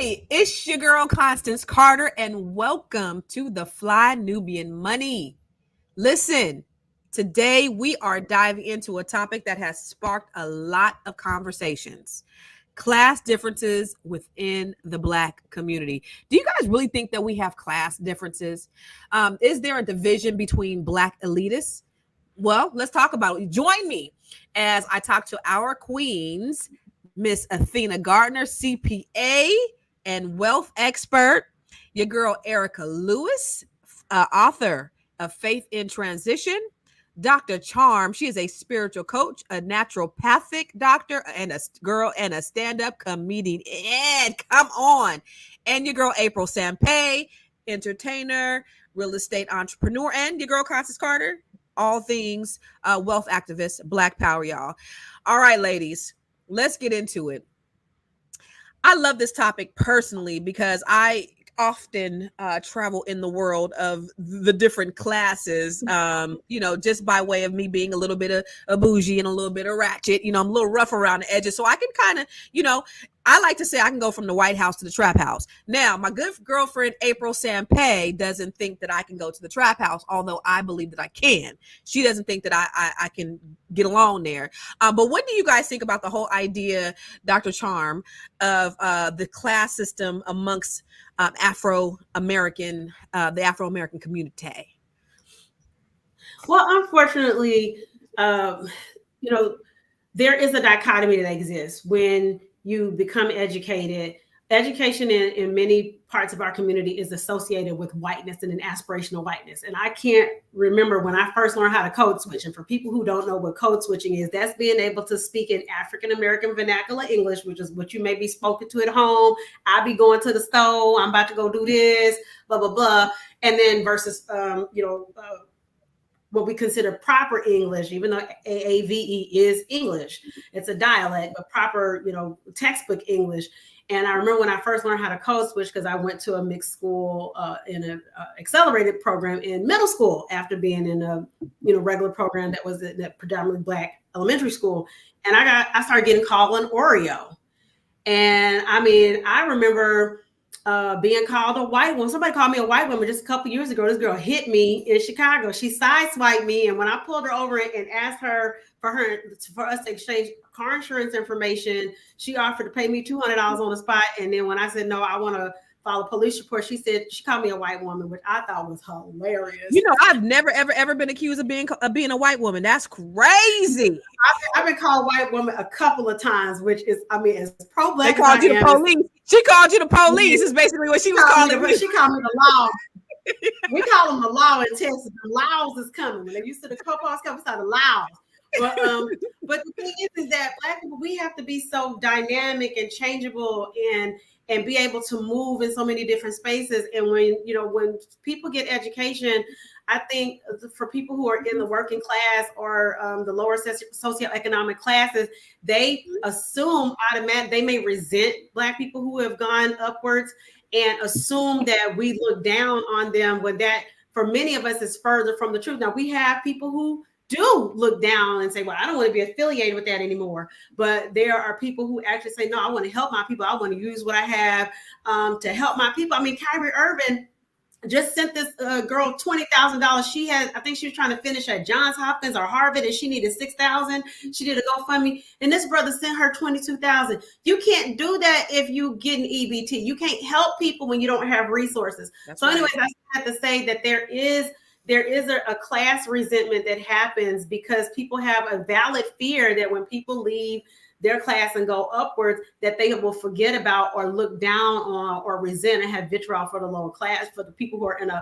Hey, it's your girl Constance Carter, and welcome to the Fly Nubian Money. Listen, today we are diving into a topic that has sparked a lot of conversations. Class differences within the Black community. Do you guys really think that we have class differences? Is there a division between Black elitists? Well, let's talk about it. Join me as I talk to our queens, Miss Athena Gardner, CPA and wealth expert, your girl Erica Lewis, author of Faith in Transition, Dr. Charm. She is a spiritual coach, a naturopathic doctor, and a girl and a stand-up comedian. And come on. And your girl April Sampay, entertainer, real estate entrepreneur, and your girl Constance Carter, all things wealth activist, Black power, y'all. All right, ladies, let's get into it. I love this topic personally because I often travel in the world of the different classes, just by way of me being a little bit of a bougie and a little bit of ratchet. I'm a little rough around the edges. So I can kind of, I like to say I can go from the White House to the trap house. Now, my good girlfriend, April Sampay, doesn't think that I can go to the trap house, although I believe that I can. She doesn't think that I can get along there. But what do you guys think about the whole idea, Dr. Charm, of the class system amongst the Afro-American community? Well, unfortunately, there is a dichotomy that exists when you become educated. Education in many parts of our community is associated with whiteness and an aspirational whiteness. And I can't remember when I first learned how to code switch. And for people who don't know what code switching is, that's being able to speak in African-American vernacular English, which is what you may be spoken to at home. I'll be going to the store. I'm about to go do this, blah, blah, blah. And then versus, what we consider proper English, even though AAVE is English, it's a dialect, but proper, textbook English. And I remember when I first learned how to code switch, because I went to a mixed school in an accelerated program in middle school after being in a regular program that was a predominantly Black elementary school. And I started getting called an Oreo. And I remember being called a white woman. Somebody called me a white woman just a couple years ago. This girl hit me in Chicago. She sideswiped me, and when I pulled her over and asked her for us to exchange car insurance information, she offered to pay me $200 on the spot. And then when I said no, I want to file a police report, she called me a white woman, which I thought was hilarious. I've never ever been accused of being a white woman. That's crazy. I've been called white woman a couple of times, which is, as pro-Black. They called you the police. She called you the police. Is basically what she was calling me. She called me the law. We call them the law in Texas. The laws is coming. When they used to the co-post come inside the laws. But the thing is that Black people, we have to be so dynamic and changeable and be able to move in so many different spaces. And when people get education, I think for people who are in the working class or the lower socioeconomic classes, they assume they may resent Black people who have gone upwards and assume that we look down on them, when that for many of us is further from the truth. Now, we have people who do look down and say, well, I don't want to be affiliated with that anymore. But there are people who actually say, no, I want to help my people. I want to use what I have to help my people. Kyrie Irving just sent this girl $20,000. I think she was trying to finish at Johns Hopkins or Harvard, and she needed $6,000. She did a GoFundMe, and this brother sent her $22,000. You can't do that if you get an EBT. You can't help people when you don't have resources. That's so, anyways, I have to say that there is a class resentment that happens because people have a valid fear that when people leave their class and go upwards, that they will forget about or look down on or resent and have vitriol for the lower class, for the people who are in a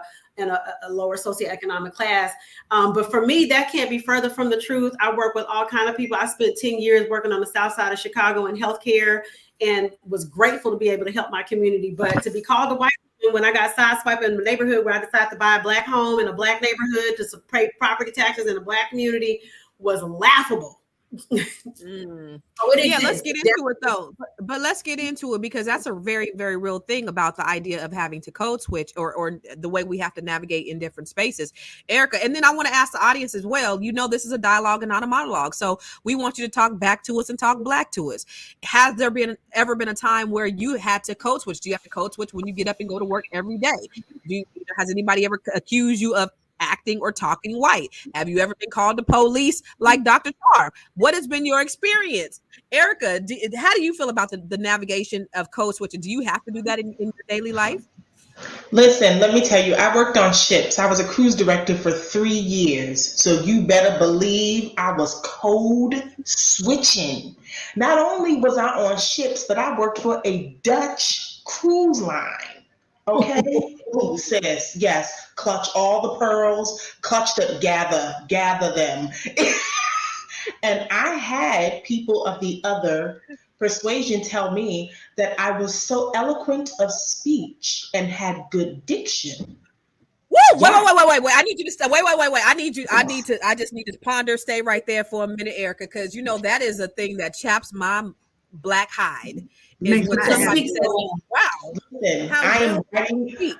lower socioeconomic class. But for me, that can't be further from the truth. I work with all kinds of people. I spent 10 years working on the south side of Chicago in healthcare and was grateful to be able to help my community. But to be called a white woman when I got sideswiped in the neighborhood where I decided to buy a Black home in a Black neighborhood to pay property taxes in a Black community was laughable. Oh, it Yeah, let's exists. get into it though. But let's get into it because that's a very, very real thing about the idea of having to code switch or the way we have to navigate in different spaces. Erica, and then I want to ask the audience as well. You know, this is a dialogue and not a monologue. So we want you to talk back to us and talk black to us. Has there ever been a time where you had to code switch? Do you have to code switch when you get up and go to work every day? Has anybody ever accused you of acting or talking white? Have you ever been called the police like Dr. Tar? What has been your experience? Erica, how do you feel about the navigation of code switching? Do you have to do that in your daily life? Listen, let me tell you, I worked on ships. I was a cruise director for 3 years. So you better believe I was code switching. Not only was I on ships, but I worked for a Dutch cruise line. Okay? Oh, sis, yes. Clutch all the pearls, clutch them, gather them. And I had people of the other persuasion tell me that I was so eloquent of speech and had good diction. Woo! Yeah. Wait. I need you to stop. Wait. I just need to ponder. Stay right there for a minute, Erica, because you know that is a thing that chaps my black hide. Is when somebody says, "Wow, Listen, I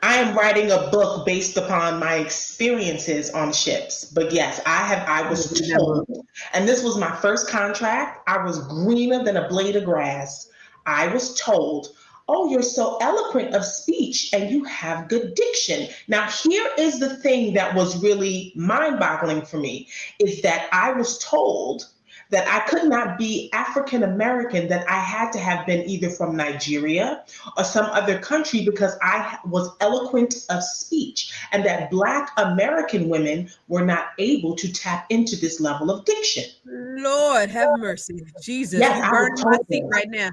am writing a book based upon my experiences on ships. But yes, I was told, and this was my first contract. I was greener than a blade of grass. I was told, oh, you're so eloquent of speech and you have good diction. Now, here is the thing that was really mind-boggling for me, is that I was told that I could not be African American, that I had to have been either from Nigeria or some other country because I was eloquent of speech, and that Black American women were not able to tap into this level of diction. Lord have mercy, Jesus, Yes, you burning my feet right now.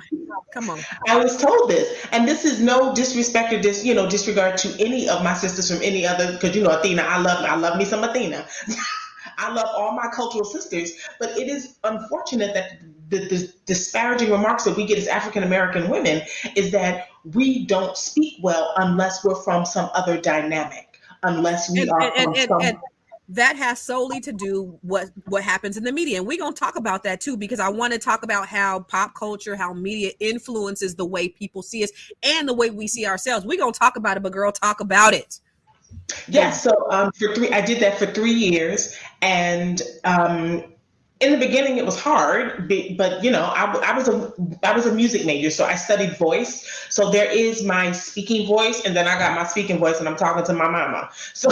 Come on. I was told this, and this is no disrespect or disregard to any of my sisters from any other, because Athena, I love me some Athena. I love all my cultural sisters, but it is unfortunate that the disparaging remarks that we get as African American women is that we don't speak well unless we're from some other dynamic, unless we are from some. That has solely to do what happens in the media, and we're gonna talk about that too, because I want to talk about how pop culture, how media influences the way people see us and the way we see ourselves. We're gonna talk about it, but girl, talk about it. Yes, so I did that for 3 years, and in the beginning it was hard, but I was a music major, so I studied voice. So there is my speaking voice, and then I got my speaking voice, and I'm talking to my mama. So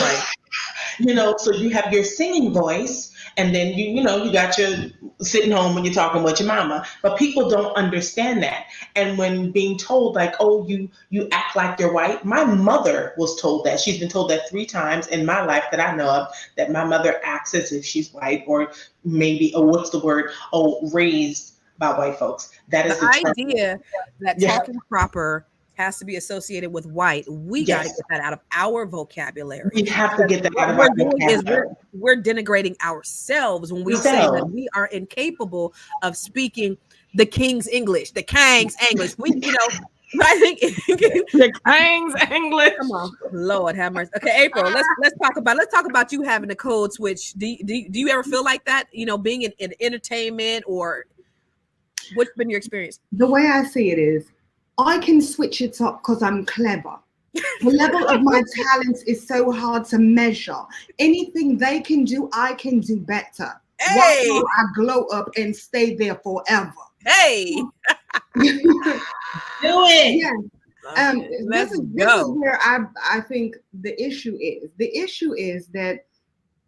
so you have your singing voice, and then you got your sitting home when you're talking with your mama. But people don't understand that. And when being told like, oh, you act like you're white, my mother was told that. She's been told that 3 times in my life that I know of, that my mother acts as if she's white, or maybe, raised by white folks. That is the idea that talking proper has to be associated with white. We got to get that out of our vocabulary. We have to get that out of our vocabulary. We're denigrating ourselves when we say that we are incapable of speaking the King's English, the Kang's English. I think the Kang's English. Come on, Lord have mercy. Okay, April, let's talk about you having a code switch. Do you ever feel like that? Being in entertainment, or what's been your experience? The way I see it is, I can switch it up because I'm clever. The level of my talents is so hard to measure. Anything they can do, I can do better. Hey, why I glow up and stay there forever. Hey, do it. Yeah. This is where I think the issue is. The issue is that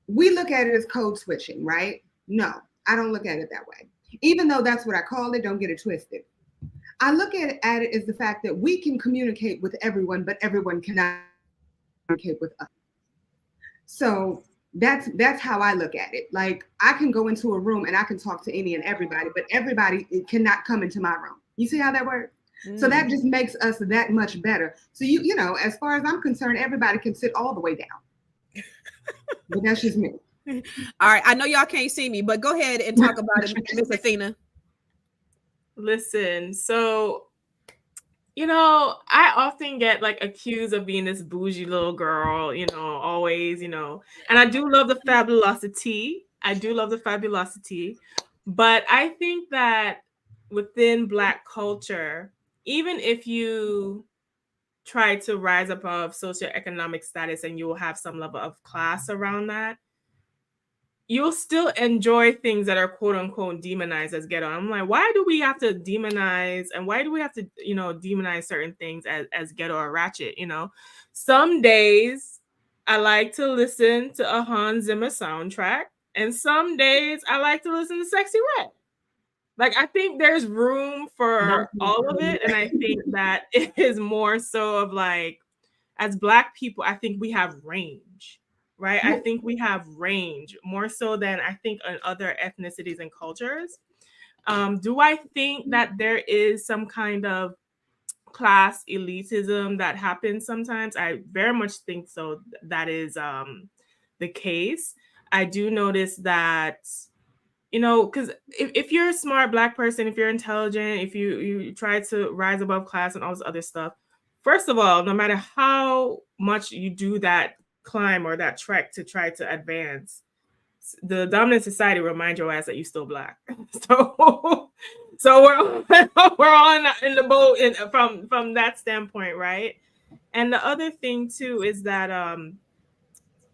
we look at it as code switching, right? No, I don't look at it that way. Even though that's what I call it, don't get it twisted. I look at it as the fact that we can communicate with everyone, but everyone cannot communicate with us. So that's how I look at it. Like, I can go into a room and I can talk to any and everybody, but everybody cannot come into my room. You see how that works? So that just makes us that much better. So as far as I'm concerned, everybody can sit all the way down. But that's just me. All right. I know y'all can't see me, but go ahead and talk about it, Miss Athena. Listen, so I often get accused of being this bougie little girl, always, and I do love the fabulosity. But I think that within Black culture, even if you try to rise above socioeconomic status and you will have some level of class around that, you'll still enjoy things that are quote unquote demonized as ghetto. I'm like, why do we have to demonize, and why do we have to, demonize certain things as ghetto or ratchet? Some days I like to listen to a Hans Zimmer soundtrack, and some days I like to listen to Sexy Red. Like, I think there's room for all of it. And I think that it is more so of like, as Black people, I think we have range, right? I think we have range more so than I think in other ethnicities and cultures. Do I think that there is some kind of class elitism that happens sometimes? I very much think so. That is the case. I do notice that, because if you're a smart Black person, if you're intelligent, if you try to rise above class and all this other stuff, first of all, no matter how much you do that climb or that trek to try to advance, the dominant society will remind your ass that you're still Black. So we're all in the boat from that standpoint, right? And the other thing too is that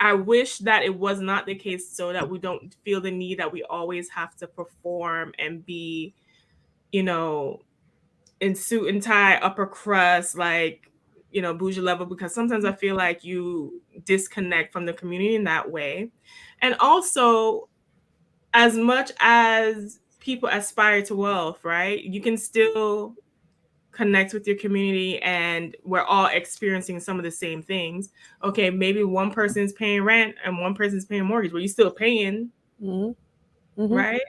I wish that it was not the case, so that we don't feel the need that we always have to perform and be, in suit and tie, upper crust, like, bougie level, because sometimes I feel like you disconnect from the community in that way. And also, as much as people aspire to wealth, right, you can still connect with your community, and we're all experiencing some of the same things. Okay, maybe one person's paying rent and one person's paying mortgage, but you're still paying, right?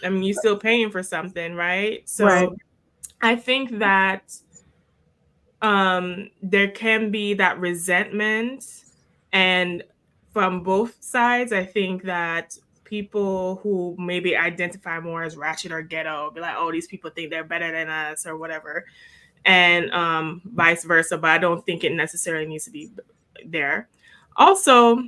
I mean, you're still paying for something, right? So right. I think that there can be that resentment, and from both sides, I think that people who maybe identify more as ratchet or ghetto be like, oh, these people think they're better than us or whatever, and vice versa. But I don't think it necessarily needs to be there. Also,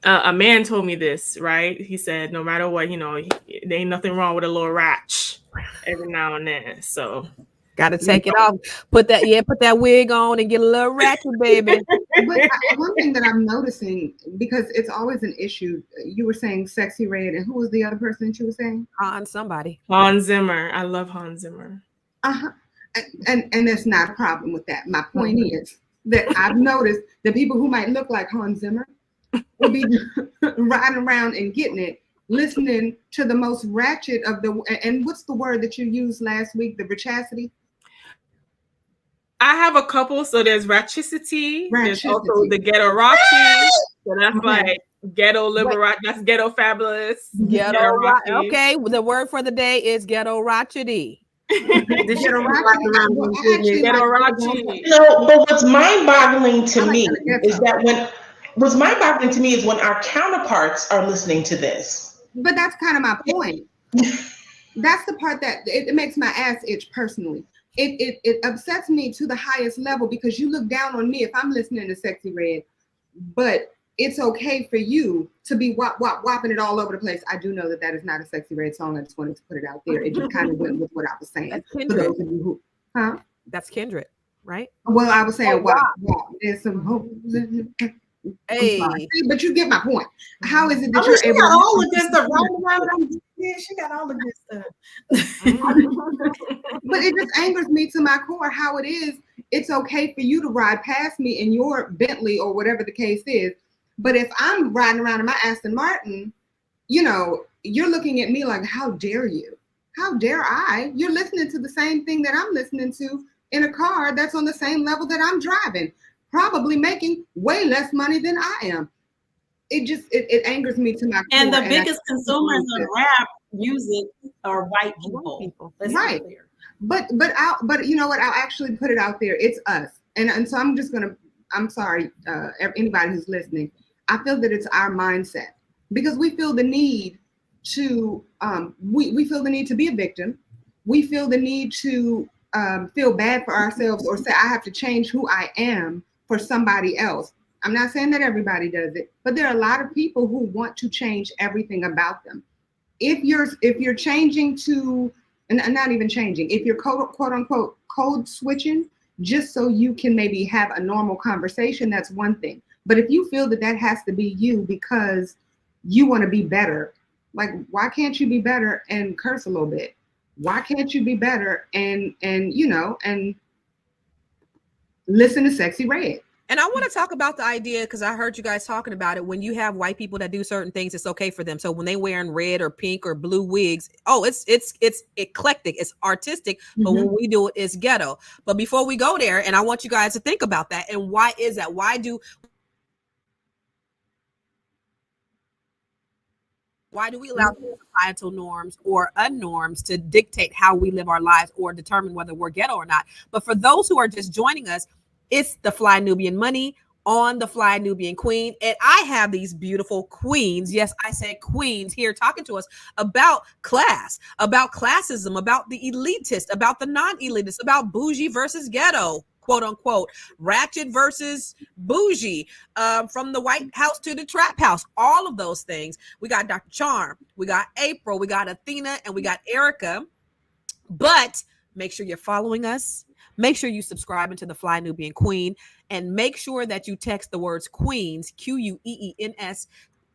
a man told me this, right? He said, no matter what, there ain't nothing wrong with a little ratch every now and then. So got to take it off. Put that wig on and get a little ratchet, baby. But one thing that I'm noticing, because it's always an issue, you were saying Sexy Red, and who was the other person that you were saying? Hans Zimmer. I love Hans Zimmer. And there's not a problem with that. My point is that I've noticed that people who might look like Hans Zimmer will be riding around and getting it, listening to the most ratchet of and what's the word that you used last week? The rachacity? I have a couple. So there's ratchicity. There's also the ghetto rocky. So that's like ghetto liberal. That's ghetto fabulous. Ghetto rocky. Okay, the word for the day is ghetto ratchety. Ghetto rocky. But what's mind-boggling to me is that when our counterparts are listening to this. But that's kind of my point. That's the part that it makes my ass itch personally. It upsets me to the highest level, because you look down on me if I'm listening to Sexy Red, but it's okay for you to be whopping it all over the place. I do know that is not a Sexy Red song. I just wanted to put it out there. It just kind of went with what I was saying. That's Kindred. That's Kindred, right? Well, I was saying, wow. There's some hope. Hey, but you get my point. How is it that you're able to all of this stuff right? Yeah, she got all of this stuff. But it just angers me to my core how it is. It's okay for you to ride past me in your Bentley or whatever the case is. But if I'm riding around in my Aston Martin, you're looking at me like, how dare you? How dare I? You're listening to the same thing that I'm listening to in a car that's on the same level that I'm driving, probably making way less money than I am. It angers me to my core. And the biggest consumers of rap music are white people. Right. But you know what? I'll actually put it out there. It's us. And so I'm sorry, anybody who's listening. I feel that it's our mindset, because we feel the need to we feel the need to be a victim. We feel the need to feel bad for ourselves, or say I have to change who I am for somebody else. I'm not saying that everybody does it, but there are a lot of people who want to change everything about them. if you're changing to, and not even changing, if you're quote unquote code switching just so you can maybe have a normal conversation, that's one thing. But if you feel that has to be you because you want to be better, like, why can't you be better and curse a little bit? Why can't you be better and listen to Sexy Red? And I want to talk about the idea, because I heard you guys talking about it. When you have white people that do certain things, it's okay for them. So when they wearing red or pink or blue wigs, it's eclectic, it's artistic. But when we do it, it's ghetto. But before we go there, and I want you guys to think about that. And why is that? Why do we allow societal norms or unnorms to dictate how we live our lives or determine whether we're ghetto or not? But for those who are just joining us, it's the Fly Nubian Money on the Fly Nubian Queen. And I have these beautiful queens. Yes, I said queens here talking to us about class, about classism, about the elitist, about the non-elitist, about bougie versus ghetto, quote unquote, ratchet versus bougie, from the White House to the trap house, all of those things. We got Dr. Charm, we got April, we got Athena, and we got Erica. But make sure you're following us. Make sure you subscribe into the Fly Nubian Queen, and make sure that you text the words Queens, Queens,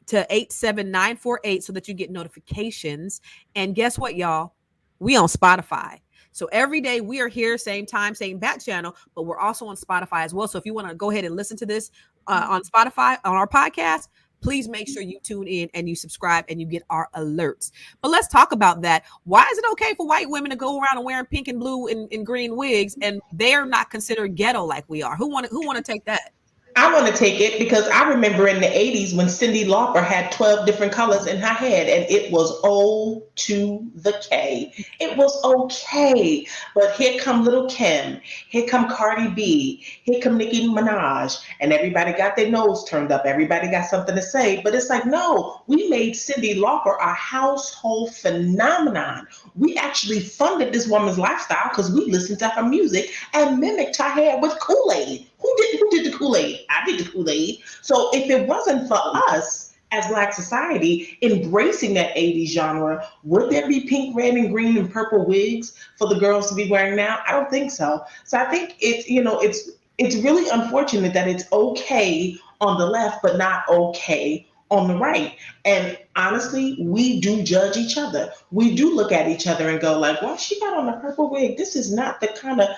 to 87948 so that you get notifications. And guess what, y'all? We on Spotify. So every day we are here, same time, same bat channel, but we're also on Spotify as well. So if you want to go ahead and listen to this on Spotify, on our podcast, please make sure you tune in and you subscribe and you get our alerts. But let's talk about that. Why is it okay for white women to go around and wearing pink and blue and green wigs, and they're not considered ghetto like we are? Who want to take that? I want to take it because I remember in the 80s when Cyndi Lauper had 12 different colors in her head, and it was O to the K. It was okay. But here come Little Kim, here come Cardi B, here come Nicki Minaj, and everybody got their nose turned up. Everybody got something to say. But it's like, no, we made Cyndi Lauper a household phenomenon. We actually funded this woman's lifestyle because we listened to her music and mimicked her hair with Kool-Aid. Who did the Kool-Aid? I did the Kool-Aid. So if it wasn't for us as Black society embracing that 80s genre, would there be pink, red, and green and purple wigs for the girls to be wearing now? I don't think so. So I think it's really unfortunate that it's okay on the left, but not okay on the right. And honestly, we do judge each other. We do look at each other and go like, well, she got on a purple wig. This is not the kind of,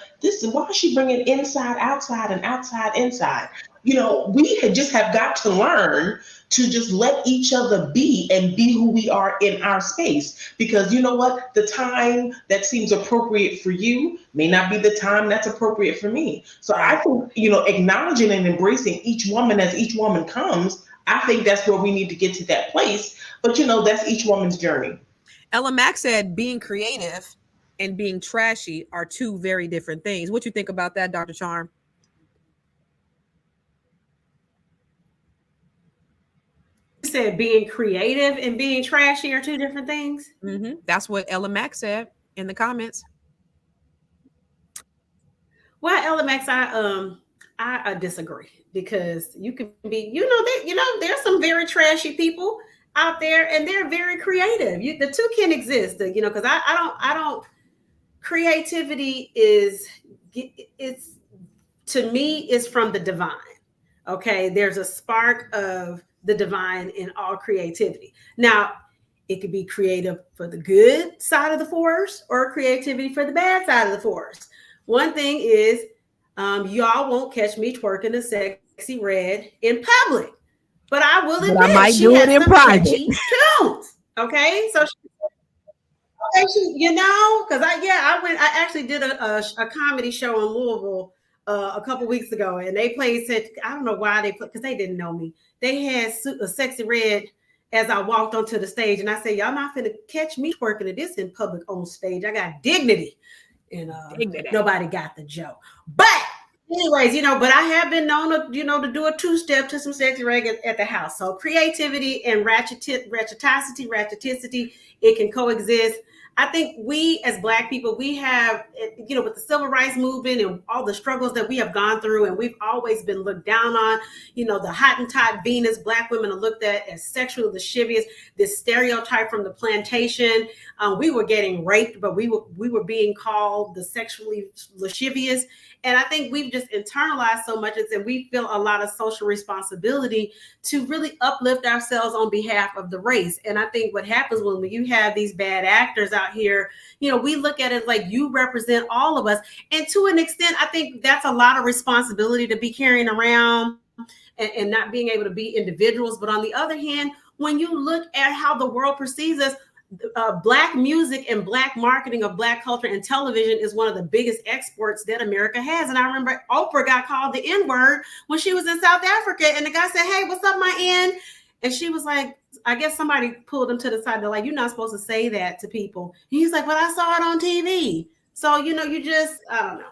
why is she bringing inside, outside, and outside, inside? We just have got to learn to just let each other be and be who we are in our space. Because you know what? The time that seems appropriate for you may not be the time that's appropriate for me. So I think, acknowledging and embracing each woman as each woman comes, I think that's where we need to get to that place. But, that's each woman's journey. Ella Mack said being creative and being trashy are two very different things. What you think about that, Dr. Charm? You said being creative and being trashy are two different things? Mm-hmm. That's what Ella Mack said in the comments. Well, Ella Mack, I disagree, because you can be, there's some very trashy people out there, and they're very creative. The two can exist, because I don't. Creativity it's to me is from the divine. Okay, there's a spark of the divine in all creativity. Now, it could be creative for the good side of the force or creativity for the bad side of the force. One thing is, y'all won't catch me twerking a Sexy Red in public, but I will admit, I might she do has it in some private. catchy tunes. Okay, so because I actually did a comedy show in Louisville a couple weeks ago, and they played I don't know why they put, because they didn't know me. They had a Sexy Red as I walked onto the stage, and I said, y'all not finna catch me twerking at this in public on stage. I got dignity. And nobody got the joke. But anyways, but I have been known to, to do a two-step to some Sexy Red at the house. So creativity and ratcheticity, it can coexist. I think we as Black people, we have, you know, with the civil rights movement and all the struggles that we have gone through, and we've always been looked down on. You know, the Hottentot Venus, Black women are looked at as sexually lascivious, this stereotype from the plantation. We were getting raped, but we were being called the sexually lascivious. And I think we've just internalized so much, and we feel a lot of social responsibility to really uplift ourselves on behalf of the race. And I think what happens when you have these bad actors out here, you know, we look at it like you represent all of us. And to an extent, I think that's a lot of responsibility to be carrying around and not being able to be individuals. But on the other hand, when you look at how the world perceives us, Black music and Black marketing of Black culture and television is one of the biggest exports that America has. And I remember Oprah got called the N-word when she was in South Africa, and the guy said, "Hey, what's up, my N?" And she was like, I guess somebody pulled him to the side. They're like, "You're not supposed to say that to people." And he's like, "But I saw it on TV." So, you know, you just, I don't know.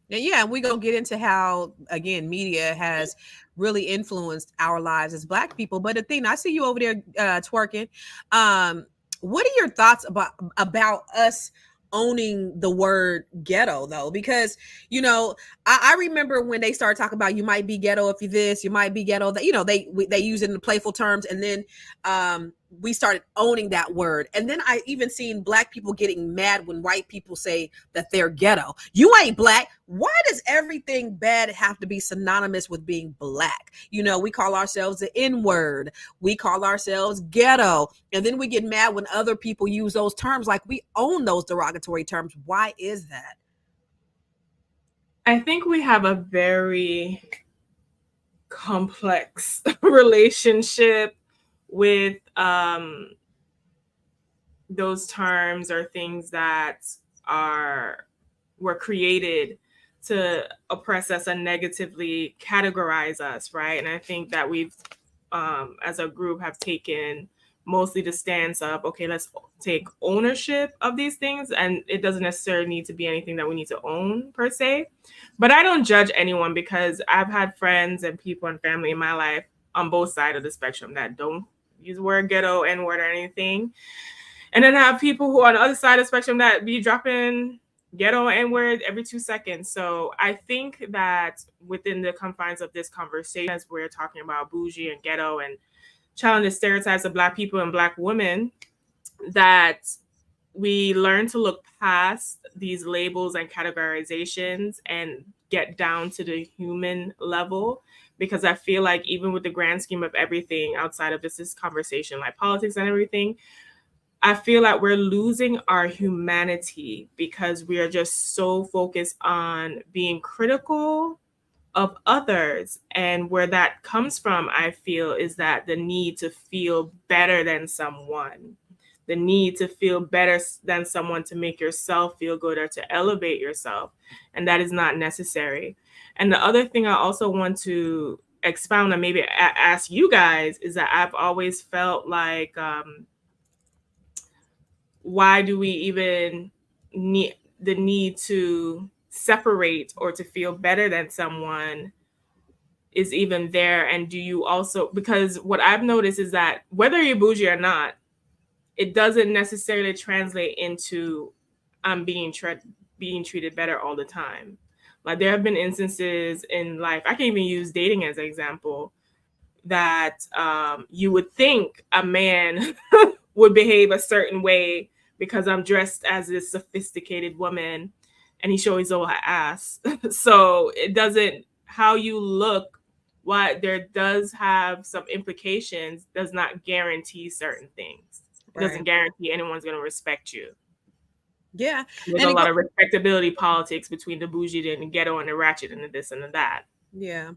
Yeah, and we're going to get into how, again, media has really influenced our lives as Black people. But Athena, I see you over there twerking. What are your thoughts about us owning the word ghetto, though? Because, you know, I remember when they started talking about you might be ghetto if you're this, you might be ghetto, that, you know, they use it in the playful terms. And then we started owning that word. And then I even seen Black people getting mad when white people say that they're ghetto. You ain't Black. Why does everything bad have to be synonymous with being Black? You know, we call ourselves the N-word. We call ourselves ghetto. And then we get mad when other people use those terms like we own those derogatory terms. Why is that? I think we have a very complex relationship with those terms or things that were created to oppress us and negatively categorize us, right? And I think that we've, as a group, have taken mostly the stance of, okay, let's take ownership of these things. And it doesn't necessarily need to be anything that we need to own per se. But I don't judge anyone, because I've had friends and people and family in my life on both sides of the spectrum that don't use the word ghetto, N-word, or anything. And then I have people who are on the other side of the spectrum that be dropping ghetto N-word every 2 seconds. So I think that within the confines of this conversation, as we're talking about bougie and ghetto and challenge the stereotypes of Black people and Black women, that we learn to look past these labels and categorizations and get down to the human level. Because I feel like even with the grand scheme of everything outside of just this conversation, like politics and everything, I feel like we're losing our humanity because we are just so focused on being critical of others. And where that comes from, I feel, is that the need to feel better than someone, the need to feel better than someone to make yourself feel good or to elevate yourself. And that is not necessary. And the other thing I also want to expound on, maybe ask you guys, is that I've always felt like, why do we even need the need to separate or to feel better than someone is even there? And do you also, because what I've noticed is that whether you're bougie or not, it doesn't necessarily translate into being treated better all the time. Like there have been instances in life, I can even use dating as an example, that you would think a man would behave a certain way because I'm dressed as this sophisticated woman and he shows his old ass. So it doesn't, how you look, why there does have some implications, does not guarantee certain things. It doesn't guarantee anyone's going to respect you. Yeah. There's a lot of respectability politics between the bougie and the ghetto and the ratchet and the this and the that. Yeah.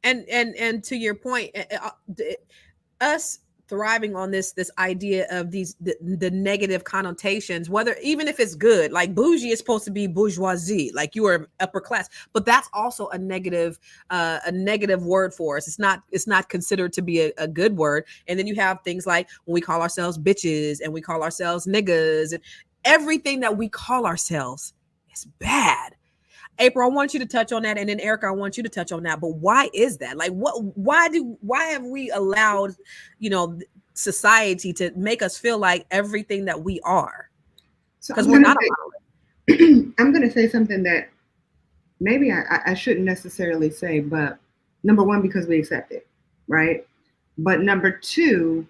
And to your point, us thriving on this idea of the negative connotations, whether even if it's good, like bougie is supposed to be bourgeoisie, like you are upper class, but that's also a negative word for us. It's not considered to be a good word. And then you have things like when we call ourselves bitches and we call ourselves niggas, and everything that we call ourselves is bad. April, I want you to touch on that, and then Erica, I want you to touch on that. But why is that? Like, why have we allowed, society to make us feel like everything that we are? because we're not a monolith. I'm going to say something that maybe I shouldn't necessarily say, but number one, because we accept it, right? But number two,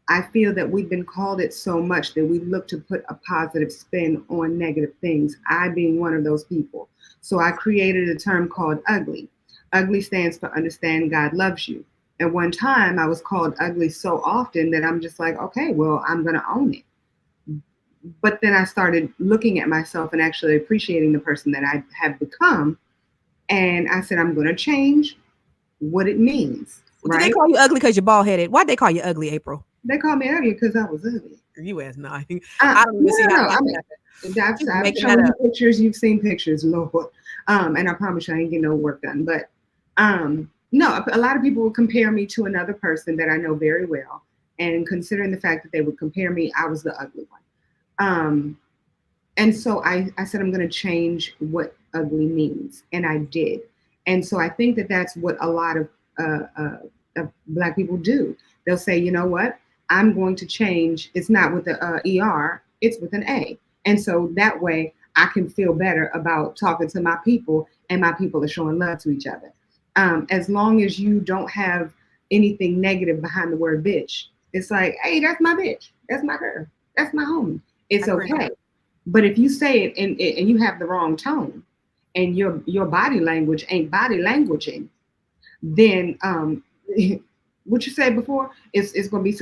I feel that we've been called it so much that we look to put a positive spin on negative things, I being one of those people. So I created a term called ugly. Ugly stands for understand God loves you. At one time, I was called ugly so often that I'm just like, okay, well, I'm going to own it. But then I started looking at myself and actually appreciating the person that I have become. And I said, I'm going to change what it means. Well, right? Did they call you ugly because you're bald headed? Why'd they call you ugly, April? They called me ugly because I was ugly. You asked nothing. I don't even see how I mean, I've shown you pictures. You've seen pictures, Lord. And I promise you I ain't getting no work done. But no, a lot of people would compare me to another person that I know very well. And considering the fact that they would compare me, I was the ugly one. And so I said, I'm going to change what ugly means. And I did. And so I think that that's what a lot of Black people do. They'll say, you know what? I'm going to change. It's not with the ER, it's with an A. And so that way I can feel better about talking to my people and my people are showing love to each other. As long as you don't have anything negative behind the word bitch, it's like, hey, that's my bitch. That's my girl. That's my homie. It's okay. But if you say it and you have the wrong tone and your body language ain't body languaging, then what you said before, it's going to be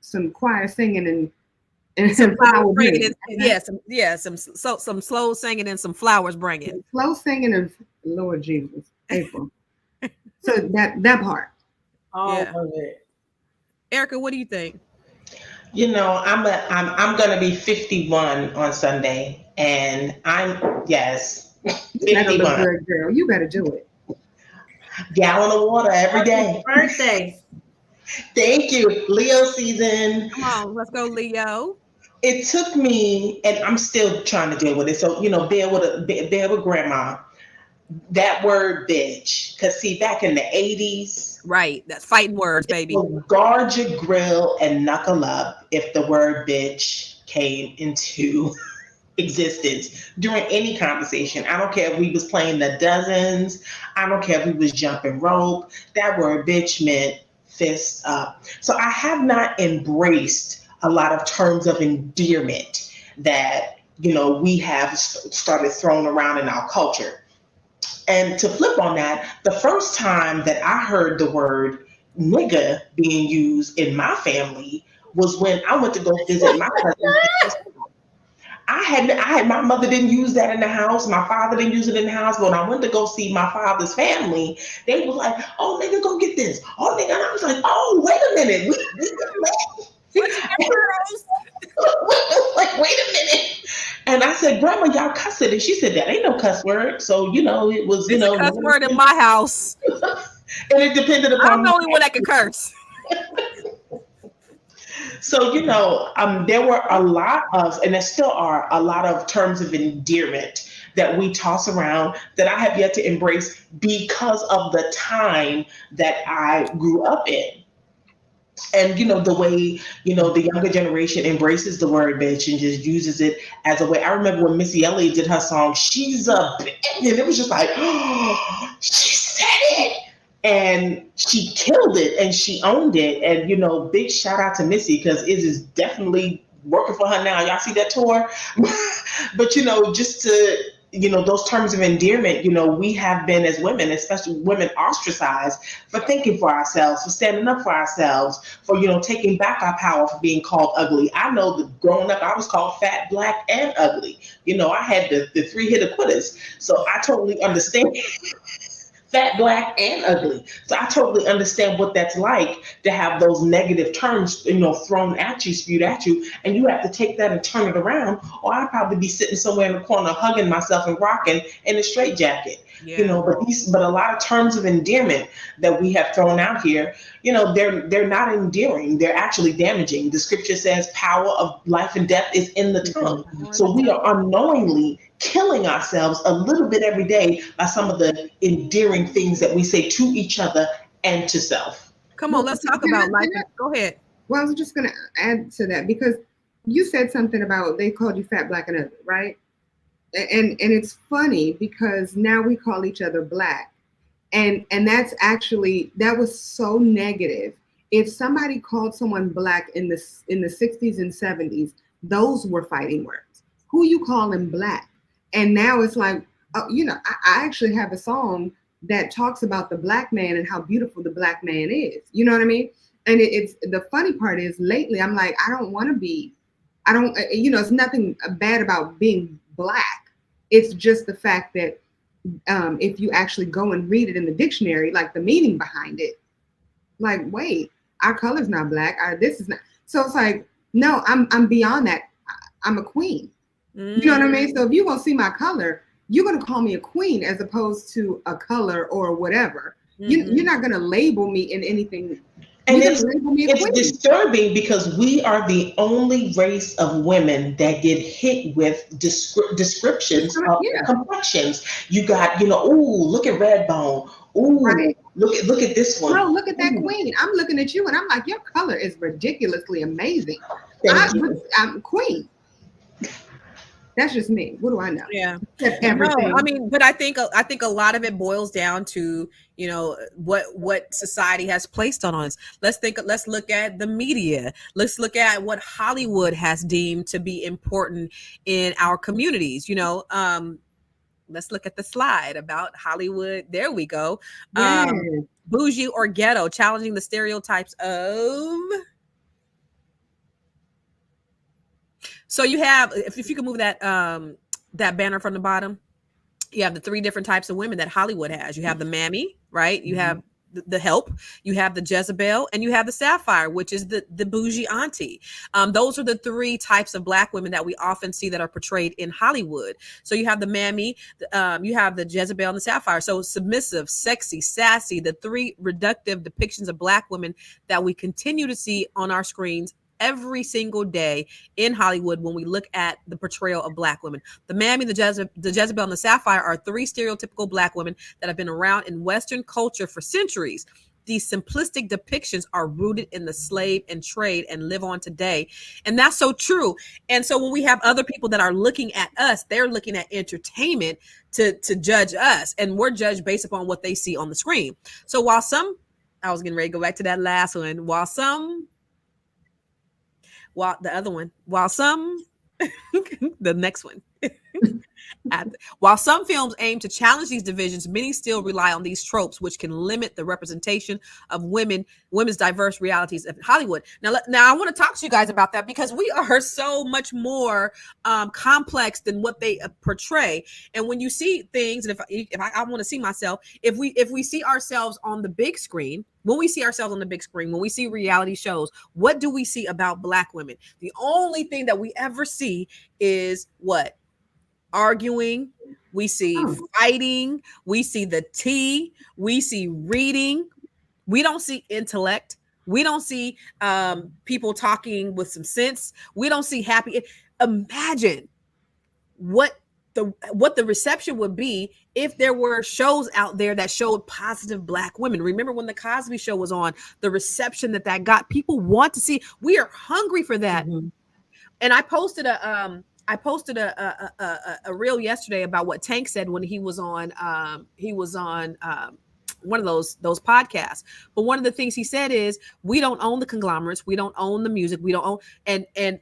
some choir singing and some flowers bringing. Some slow singing and some flowers bringing. Slow singing and Lord Jesus, April. So that part. All of it. Erica, what do you think? You know, I'm gonna be 51 on Sunday, and I'm 51. Good girl, you better do it. Gallon of water every day. Birthday. Thank you, Leo season. Come on, let's go, Leo. It took me, and I'm still trying to deal with it. So bear with grandma. That word bitch, because see, back in the 80s, right, that's fighting words, baby. Guard your grill and knuckle up if the word bitch came into existence during any conversation. I don't care if we was playing the dozens. I don't care if we was jumping rope. That word bitch meant fist up. So I have not embraced a lot of terms of endearment that we have started throwing around in our culture. And to flip on that, the first time that I heard the word nigga being used in my family was when I went to go visit my cousin. I had my mother didn't use that in the house. My father didn't use it in the house. But when I went to go see my father's family, they were like, "Oh, nigga, go get this. Oh, nigga." And I was like, "Oh, wait a minute. Like, wait a minute." And I said, "Grandma, y'all cuss it." And she said, "That ain't no cuss word." So, it was, it's a cuss word in my house. And it depended upon. I'm the only one that can curse. So, there were a lot of, and there still are a lot of terms of endearment that we toss around that I have yet to embrace because of the time that I grew up in. And, the way, the younger generation embraces the word bitch and just uses it as a way. I remember when Missy Elliott did her song, "She's a bitch," and it was just like, oh, she said it. And she killed it and she owned it. And, big shout out to Missy because it is definitely working for her now. Y'all see that tour? But, just to, those terms of endearment, we have been as women, especially women, ostracized for thinking for ourselves, for standing up for ourselves, for, taking back our power, for being called ugly. I know that growing up, I was called fat, black, and ugly. I had the 3-hit quitters. So I totally understand. Fat, black, and ugly. So I totally understand what that's like to have those negative terms, thrown at you, spewed at you, and you have to take that and turn it around, or I'd probably be sitting somewhere in the corner hugging myself and rocking in a straitjacket. Yeah. But a lot of terms of endearment that we have thrown out here, they're not endearing. They're actually damaging. The scripture says power of life and death is in the tongue. So we are unknowingly killing ourselves a little bit every day by some of the endearing things that we say to each other and to self. Come on, let's talk about life. Go ahead. Well, I was just going to add to that because you said something about they called you fat, black, and ugly, right? And it's funny because now we call each other black, and that's actually, that was so negative. If somebody called someone black in the 60s and 70s, those were fighting words. Who you calling black? And now it's like, you know, I actually have a song that talks about the black man and how beautiful the black man is. You know what I mean? And it's the funny part is lately I'm like, I don't want to be, I don't, you know, it's nothing bad about being black. It's just the fact that if you actually go and read it in the dictionary, like the meaning behind it, like, wait, our color's not black. This is not. So it's like, no, I'm beyond that. I'm a queen. You know what I mean? So if you won't see my color, you're going to call me a queen as opposed to a color or whatever. You're not going to label me in anything. And it's disturbing because we are the only race of women that get hit with descriptions of complexions. You got, you know, ooh, look at red bone. Ooh, right. look at this one. No, look at that queen. I'm looking at you and I'm like, your color is ridiculously amazing. I'm queen. That's just me. What do I know? Yeah. No, I mean, but I think a lot of it boils down to, you know, what society has placed on us. Let's look at the media. Let's look at what Hollywood has deemed to be important in our communities. You know, let's look at the slide about Hollywood. There we go. Bougie or Ghetto, challenging the stereotypes of. So you have, if you can move that that banner from the bottom, you have the 3 different types of women that Hollywood has. You have the mammy, right? You have the help, you have the Jezebel, and you have the Sapphire, which is the bougie auntie. Those are the 3 types of black women that we often see that are portrayed in Hollywood. So you have the mammy, you have the Jezebel, and the Sapphire. So submissive, sexy, sassy, the 3 reductive depictions of black women that we continue to see on our screens every single day in Hollywood when we look at the portrayal of black women. The mammy, the Jezebel, and the Sapphire are 3 stereotypical black women that have been around in Western culture for centuries. These simplistic depictions are rooted in the slave and trade and live on today. And that's so true. And so when we have other people that are looking at us, they're looking at entertainment to judge us. And we're judged based upon what they see on the screen. So while I was getting ready to go back to that last one, the next one. While some films aim to challenge these divisions, many still rely on these tropes, which can limit the representation of women's diverse realities of Hollywood. Now I want to talk to you guys about that because we are so much more complex than what they portray. And when you see things, and if I want to see myself, if we see ourselves on the big screen, when we see ourselves on the big screen, when we see reality shows, what do we see about black women? The only thing that we ever see is what? Arguing. We see fighting. We see the tea. We see reading. We don't see intellect. We don't see people talking with some sense. We don't see happy. Imagine what the reception would be if there were shows out there that showed positive black women. Remember when the Cosby Show was on, the reception that got. People want to see. We are hungry for that. And I posted a reel yesterday about what Tank said when he was on one of those podcasts. But one of the things he said is, we don't own the conglomerates, we don't own the music, we don't own, and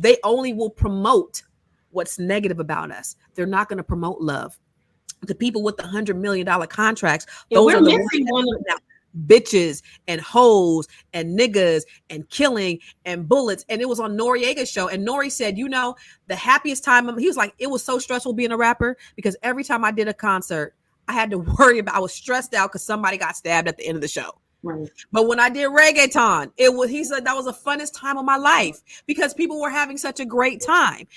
they only will promote what's negative about us. They're not going to promote love. The people with the $100 million contracts, those are the ones that bitches and hoes and niggas and killing and bullets. And it was on Noriega's show. And Nori said, you know, the happiest time, he was like, it was so stressful being a rapper because every time I did a concert, I had to worry about, I was stressed out because somebody got stabbed at the end of the show. Right. But when I did reggaeton, he said that was the funnest time of my life because people were having such a great time.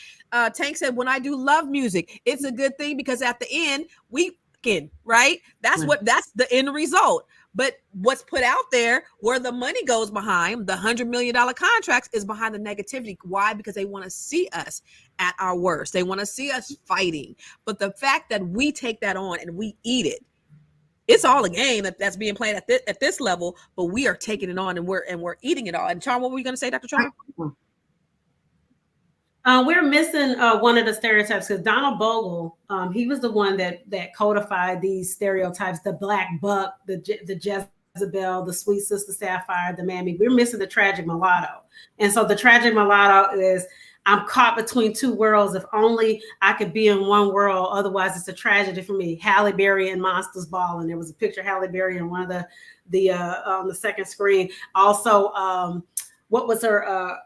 Tank said, when I do love music, it's a good thing because at the end we can, right? That's the end result. But what's put out there where the money goes behind the $100 million contracts is behind the negativity. Why? Because they want to see us at our worst. They want to see us fighting. But the fact that we take that on and we eat it, it's all a game that's being played at this level, but we are taking it on and we're eating it all. And Charm, what were you going to say, Dr. Charm? We're missing one of the stereotypes because Donald Bogle, he was the one that codified these stereotypes: the black buck, the Jezebel, the sweet sister Sapphire, the mammy. We're missing the tragic mulatto, and so the tragic mulatto is, I'm caught between two worlds. If only I could be in one world, otherwise it's a tragedy for me. Halle Berry and Monsters Ball, and there was a picture of Halle Berry in one of the on the second screen. Also, what was her?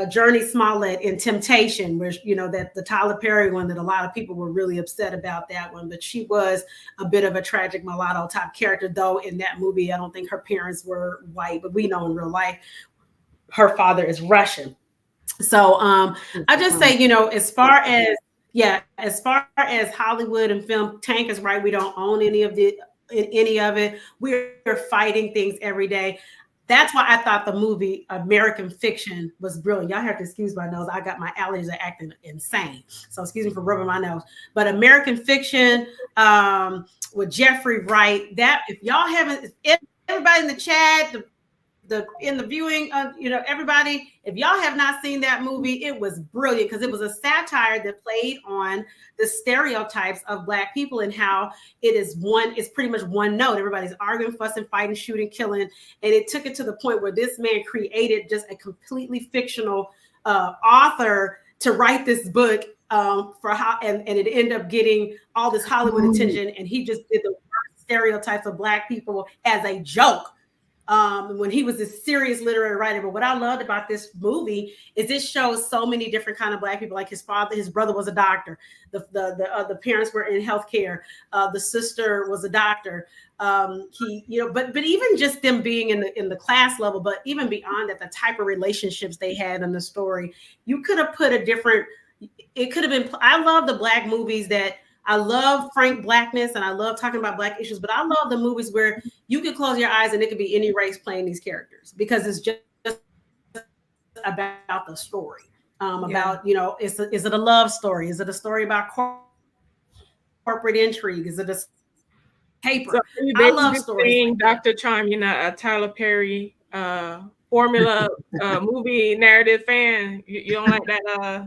Journey Smollett in Temptation, where that the Tyler Perry one, that a lot of people were really upset about that one, but she was a bit of a tragic mulatto type character, though in that movie I don't think her parents were white, but we know in real life her father is Russian. So I just say, as far as Hollywood and film, Tank is right, we don't own any of it. We're fighting things every day. That's why I thought the movie American Fiction was brilliant. Y'all have to excuse my nose. I got my allergies are acting insane. So excuse me for rubbing my nose. But American Fiction with Jeffrey Wright, that if y'all haven't, everybody in the chat, in the viewing, everybody, if y'all have not seen that movie, it was brilliant because it was a satire that played on the stereotypes of Black people and how it's pretty much one note. Everybody's arguing, fussing, fighting, shooting, killing. And it took it to the point where this man created just a completely fictional author to write this book for how, and it ended up getting all this Hollywood attention. And he just did the stereotypes of Black people as a joke. When he was this serious literary writer. But what I loved about this movie is it shows so many different kind of Black people. Like his brother was a doctor. The parents were in healthcare. The sister was a doctor. But even just them being in the class level, but even beyond that, the type of relationships they had in the story, you could have put it could have been, I love the Black movies that, I love frank Blackness and I love talking about Black issues, but I love the movies where you could close your eyes and it could be any race playing these characters because it's just about the story. About, is it a love story? Is it a story about corporate intrigue? Is it a paper? So I love stories. Like Dr. Charm, a Tyler Perry formula movie narrative fan. You don't like that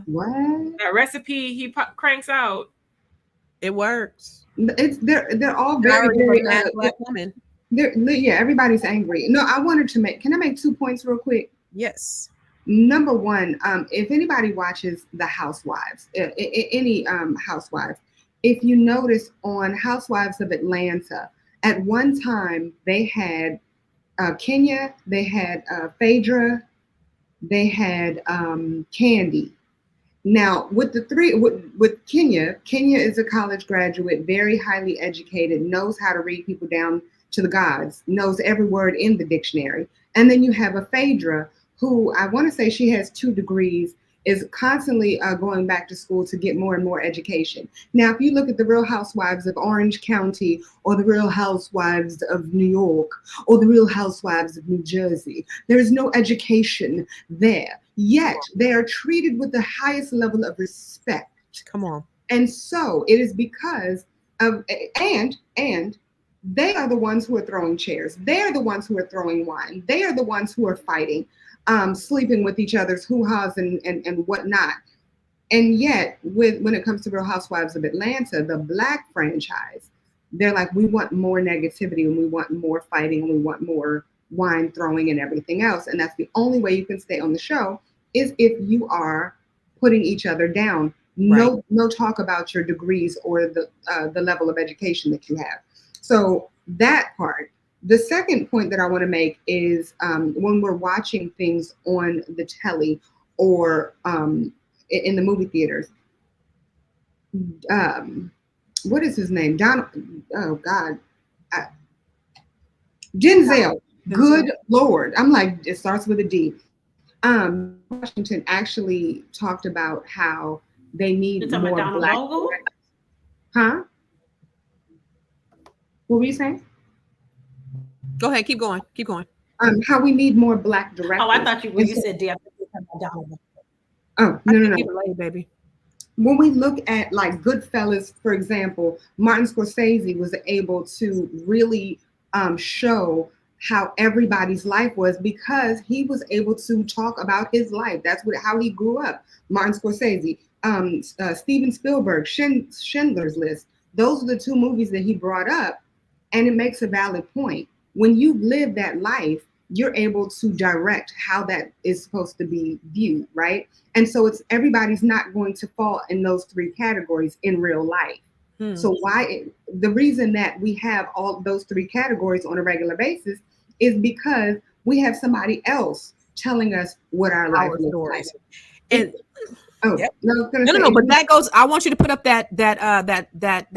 that recipe he cranks out? It works. They're all very Black women. Everybody's angry. No, can I make 2 points real quick? Yes. Number one, if anybody watches The Housewives, any Housewives, if you notice on Housewives of Atlanta, at one time they had Kenya, they had Phaedra, they had Candy. Now, with with Kenya is a college graduate, very highly educated, knows how to read people down to the gods, knows every word in the dictionary. And then you have a Phaedra, who I want to say she has 2 degrees, is constantly going back to school to get more and more education. Now, if you look at the Real Housewives of Orange County or the Real Housewives of New York or the Real Housewives of New Jersey, there is no education there. Yet they are treated with the highest level of respect. Come on. And so it is because of, and they are the ones who are throwing chairs. They're the ones who are throwing wine. They are the ones who are fighting, sleeping with each other's hoo-has and whatnot. And yet, when it comes to Real Housewives of Atlanta, the Black franchise, they're like, we want more negativity and we want more fighting and we want more wine throwing and everything else. And that's the only way you can stay on the show is if you are putting each other down. Right. No talk about your degrees or the level of education that you have. So that part. The second point that I want to make is when we're watching things on the telly or in the movie theaters, what is his name? Denzel. Good Lord. I'm like, it starts with a D. Washington actually talked about how they need more Black. Huh? What were you saying? Go ahead. Keep going. How we need more Black directors. Oh, I thought when you said D, I thought you were talking about Donald. Oh, no. Later, baby. When we look at like Goodfellas, for example, Martin Scorsese was able to really show how everybody's life was, because he was able to talk about his life. That's how he grew up. Martin Scorsese, Steven Spielberg, Schindler's List. Those are the two movies that he brought up. And it makes a valid point. When you live that life, you're able to direct how that is supposed to be viewed, right? And so everybody's not going to fall in those three categories in real life. So the reason that we have all those three categories on a regular basis is because we have somebody else telling us what our life looks like. And yep. No, but that goes. I want you to put up that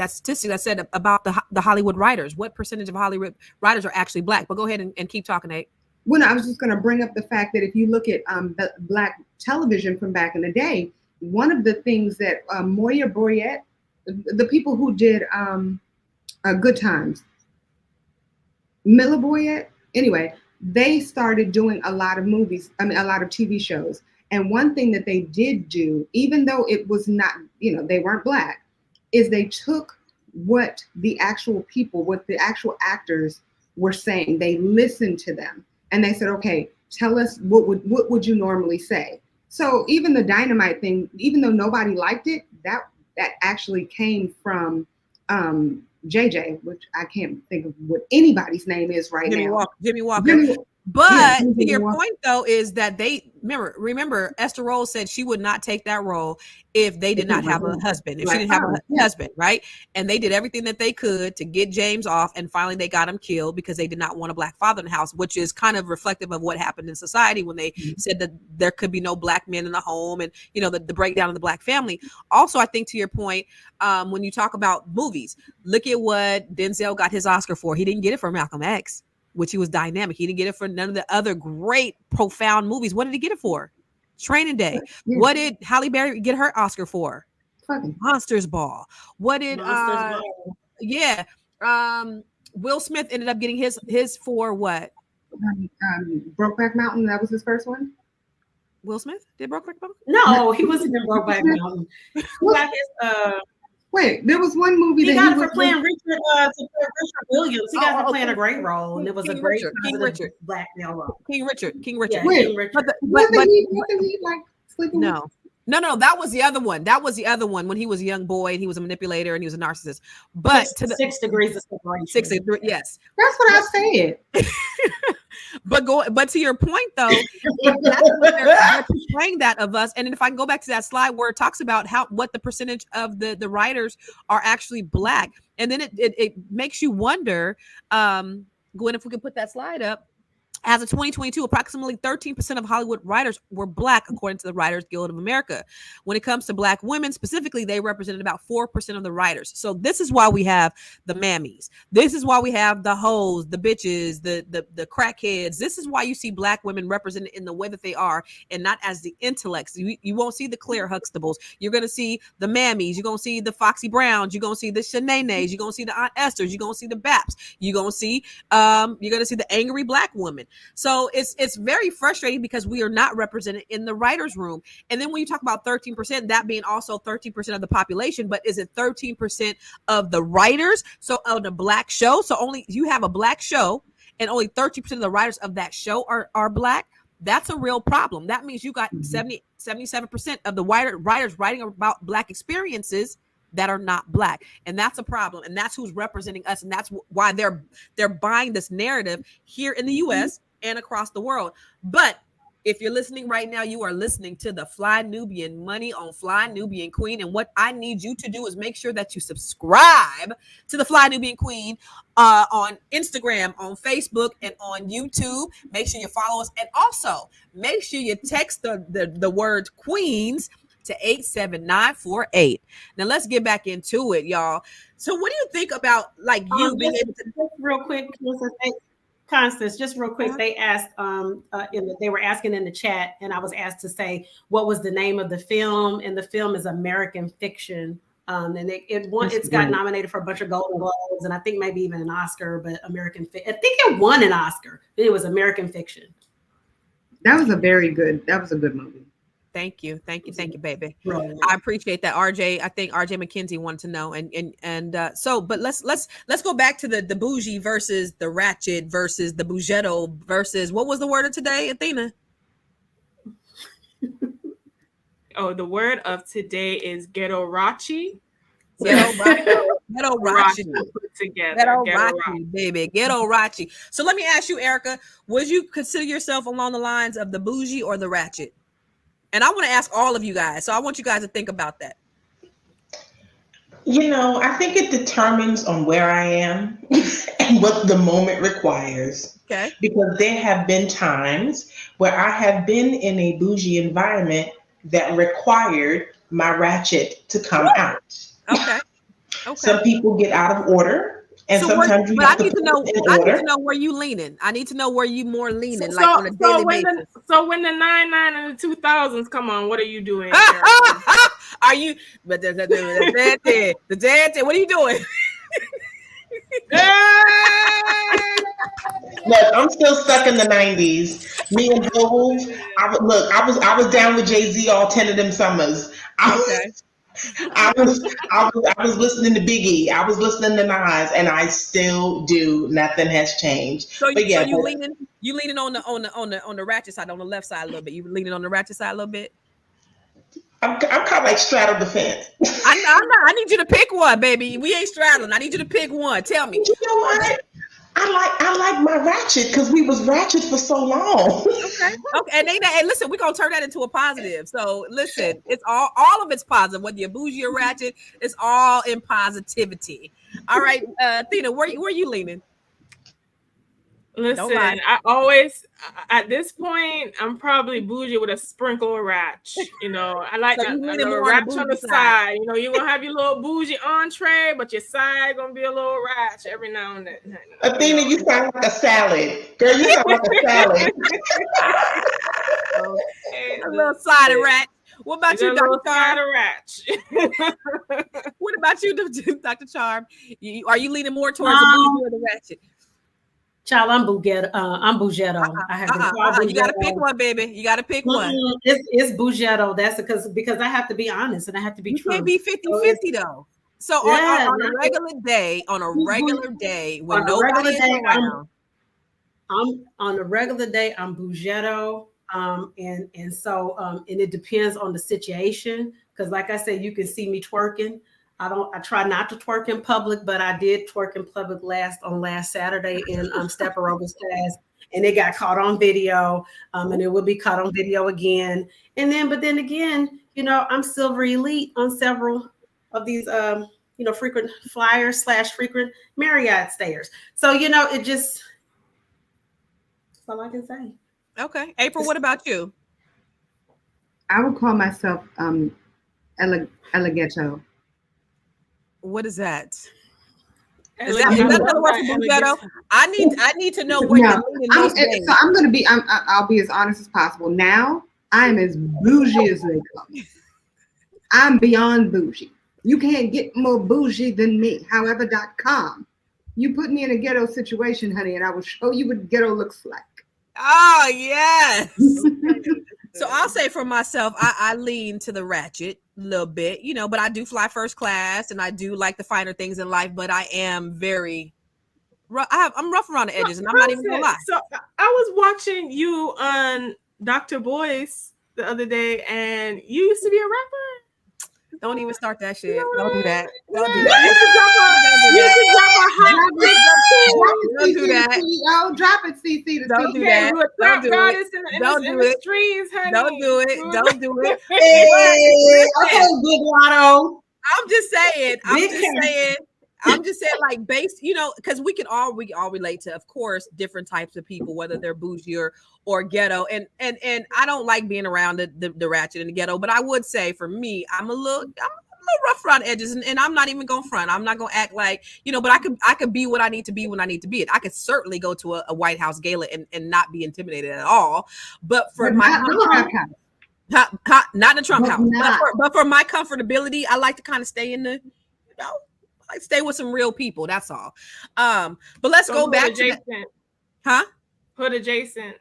statistic that said about the Hollywood writers. What percentage of Hollywood writers are actually Black? But go ahead and keep talking, Nate. Well, no, I was just going to bring up the fact that if you look at Black television from back in the day, one of the things that Moya Boyette, the people who did Good Times, Miller Boyette, anyway, they started doing a lot of movies, a lot of TV shows. And one thing that they did do, even though it was not, they weren't Black, is they took what the actual people, what the actual actors were saying. They listened to them and they said, okay, tell us what would you normally say? So even the Dynamite thing, even though nobody liked it, that actually came from JJ, which I can't think of what anybody's name is right now. Jimmy Walker. But to your point, though, is that they remember Esther Roll said she would not take that role if they did not have a husband, if she didn't have a husband, right? And they did everything that they could to get James off, and finally they got him killed because they did not want a Black father in the house, which is kind of reflective of what happened in society when they said that there could be no Black men in the home, and the breakdown of the Black family. Also, I think to your point, when you talk about movies, look at what Denzel got his Oscar for. He didn't get it for Malcolm X, which he was dynamic. He didn't get it for none of the other great, profound movies. What did he get it for? Training Day. Yeah. What did Halle Berry get her Oscar for? Monsters Ball. What did Will Smith ended up getting his for what? Brokeback Mountain. That was his first one. Will Smith did Brokeback Mountain? No, he wasn't in Brokeback Mountain. He got his Wait, there was one movie he that got it for playing Richard Williams. He got it for playing a great role, and it was a great King Richard Black male role. King Richard. Yeah, King Richard. Wasn't he like sleeping? No, that was the other one. That was the other one when he was a young boy and he was a manipulator and he was a narcissist. But 6 degrees of separation. 6 degrees, yes. That's what I said. But to your point though, that's what they're portraying that of us. And if I can go back to that slide where it talks about what the percentage of the writers are actually Black, and then it makes you wonder, Gwen, if we could put that slide up. As of 2022, approximately 13% of Hollywood writers were Black, according to the Writers Guild of America. When it comes to Black women specifically, they represented about 4% of the writers. So this is why we have the mammies. This is why we have the hoes, the bitches, the crackheads. This is why you see Black women represented in the way that they are, and not as the intellects. You won't see the Claire Huxtables. You're going to see the mammies. You're going to see the Foxy Browns. You're going to see the Shanae's. You're going to see the Aunt Esther's. You're going to see the Baps. You're going to see the angry Black woman. So it's very frustrating because we are not represented in the writer's room. And then when you talk about 13%, that being also 13% of the population, but is it 13% of the writers? So on a Black show, so only you have a Black show and only 13% of the writers of that show are Black. That's a real problem. That means you got 77% of the writers writing about Black experiences that are not Black. And that's a problem. And that's who's representing us. And that's why they're buying this narrative here in the US and across the world. But if you're listening right now, you are listening to the Fly Nubian Money on Fly Nubian Queen. And what I need you to do is make sure that you subscribe to the Fly Nubian Queen on Instagram, on Facebook, and on YouTube. Make sure you follow us. And also make sure you text the word Queens to 87948. Now let's get back into it, y'all. So what do you think about you being able to real quick, Constance, just real quick, they asked they were asking in the chat, and I was asked to say what was the name of the film, and the film is American Fiction. And it's got nominated for a bunch of Golden Globes, and I think maybe even an Oscar, but I think it won an Oscar. It was American Fiction. That was a good movie. Thank you, baby. Brilliant. I appreciate that, RJ. I think RJ McKenzie wanted to know, but let's go back to the bougie versus the ratchet versus the bougetto versus what was the word of today, Athena? Oh, the word of today is ghetto-rachi. Ghetto-rachi. Put together. Ghetto-rachi, baby. Ghetto-rachi. So let me ask you, Erica, would you consider yourself along the lines of the bougie or the ratchet? And I want to ask all of you guys. So I want you guys to think about that. You know, I think it determines on where I am and what the moment requires. Okay. Because there have been times where I have been in a bougie environment that required my ratchet to come out. Okay. Some people get out of order. And so sometimes you have to put I need to know where you leaning. I need to know where you more leaning, like on a daily basis. So when the 99 and the 2000s come on, what are you doing? Are you? But the dad. What are you doing? Look, I'm still stuck in the 90s. Me and Bove, I was down with Jay-Z all 10 of them summers. I was listening to Biggie. I was listening to Nas, and I still do. Nothing has changed. So you leaning on the ratchet side, on the left side a little bit. You leaning on the ratchet side a little bit. I'm kind of like straddle the fence. I need you to pick one, baby. We ain't straddling. I need you to pick one. Tell me. You know what? I like my ratchet because we was ratchet for so long. Okay. And listen, we're gonna turn that into a positive. So listen, it's all of it's positive. Whether you're bougie or ratchet, it's all in positivity. All right, Thina, where you leaning? Listen, I always, at this point, I'm probably bougie with a sprinkle of ratch. You know, I like a little ratch on the side. You know, you're going to have your little bougie entree, but your side going to be a little ratch every now and then. Athena, you sound like a salad. Girl, you sound like a salad. A little side of ratch. What about you, Dr. Charm? What about you, Dr. Charm? Are you leaning more towards the bougie or the ratchet? Child, I'm bougetto. I have you got to pick one, baby. You got to pick one. It's bougetto. That's because I have to be honest and I have to be true. You can't be 50-50 though. So on a regular day, when nobody is around, on a regular day, I'm bougetto. And it depends on the situation. Because like I said, you can see me twerking. I try not to twerk in public, but I did twerk in public last Saturday in Step Aerobics class, and it got caught on video, and it will be caught on video again. But then again, you know, I'm silver elite on several of these, frequent flyers / frequent Marriott stayers. So, you know, that's all I can say. Okay. April, what about you? I would call myself Ghetto. What is that? Is that another word for bougetto? I need to know where you're leaning most days. So I'll be as honest as possible. Now I am as bougie as they come. I'm beyond bougie. You can't get more bougie than me. However.com. You put me in a ghetto situation, honey, and I will show you what ghetto looks like. Oh yes. So I'll say for myself, I lean to the ratchet a little bit, you know, but I do fly first class and I do like the finer things in life, but I am very I'm rough around the edges, and I'm not even gonna lie. So I was watching you on Dr. Boyce the other day, and you used to be a rapper. Don't even start that shit. Don't do that. Don't do that. Don't do that. Oh, drop it, CC. Don't do that. Don't do it. Don't do it. Don't do it. Don't do it. Okay, Big Lotto. I'm just saying, like, based, you know, because we all relate to, of course, different types of people, whether they're bougie or ghetto, and I don't like being around the ratchet and the ghetto, but I would say for me, I'm a little rough around the edges, and I'm not even gonna front. I'm not gonna act like, you know, but I could be what I need to be when I need to be it. I could certainly go to a White House gala and not be intimidated at all. But for not in the Trump house, but for my comfortability, I like to kind of stay in the, you know, like stay with some real people. That's all. But let's go back to that. Huh? Hood adjacent.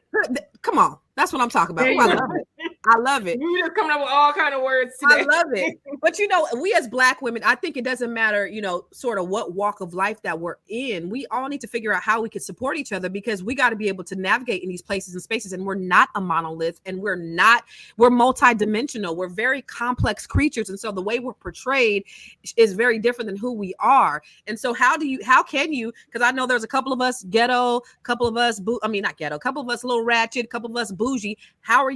Come on. That's what I'm talking about. Ooh, I love it. I love it. We just coming up with all kind of words today. I love it. But we as Black women, I think it doesn't matter, sort of what walk of life that we're in. We all need to figure out how we can support each other, because we got to be able to navigate in these places and spaces. And we're not a monolith, and we're multidimensional. We're very complex creatures. And so the way we're portrayed is very different than who we are. And so how can you, because I know there's a couple of us ghetto, couple of us, not ghetto, a couple of us a little ratchet, couple of us bougie. How are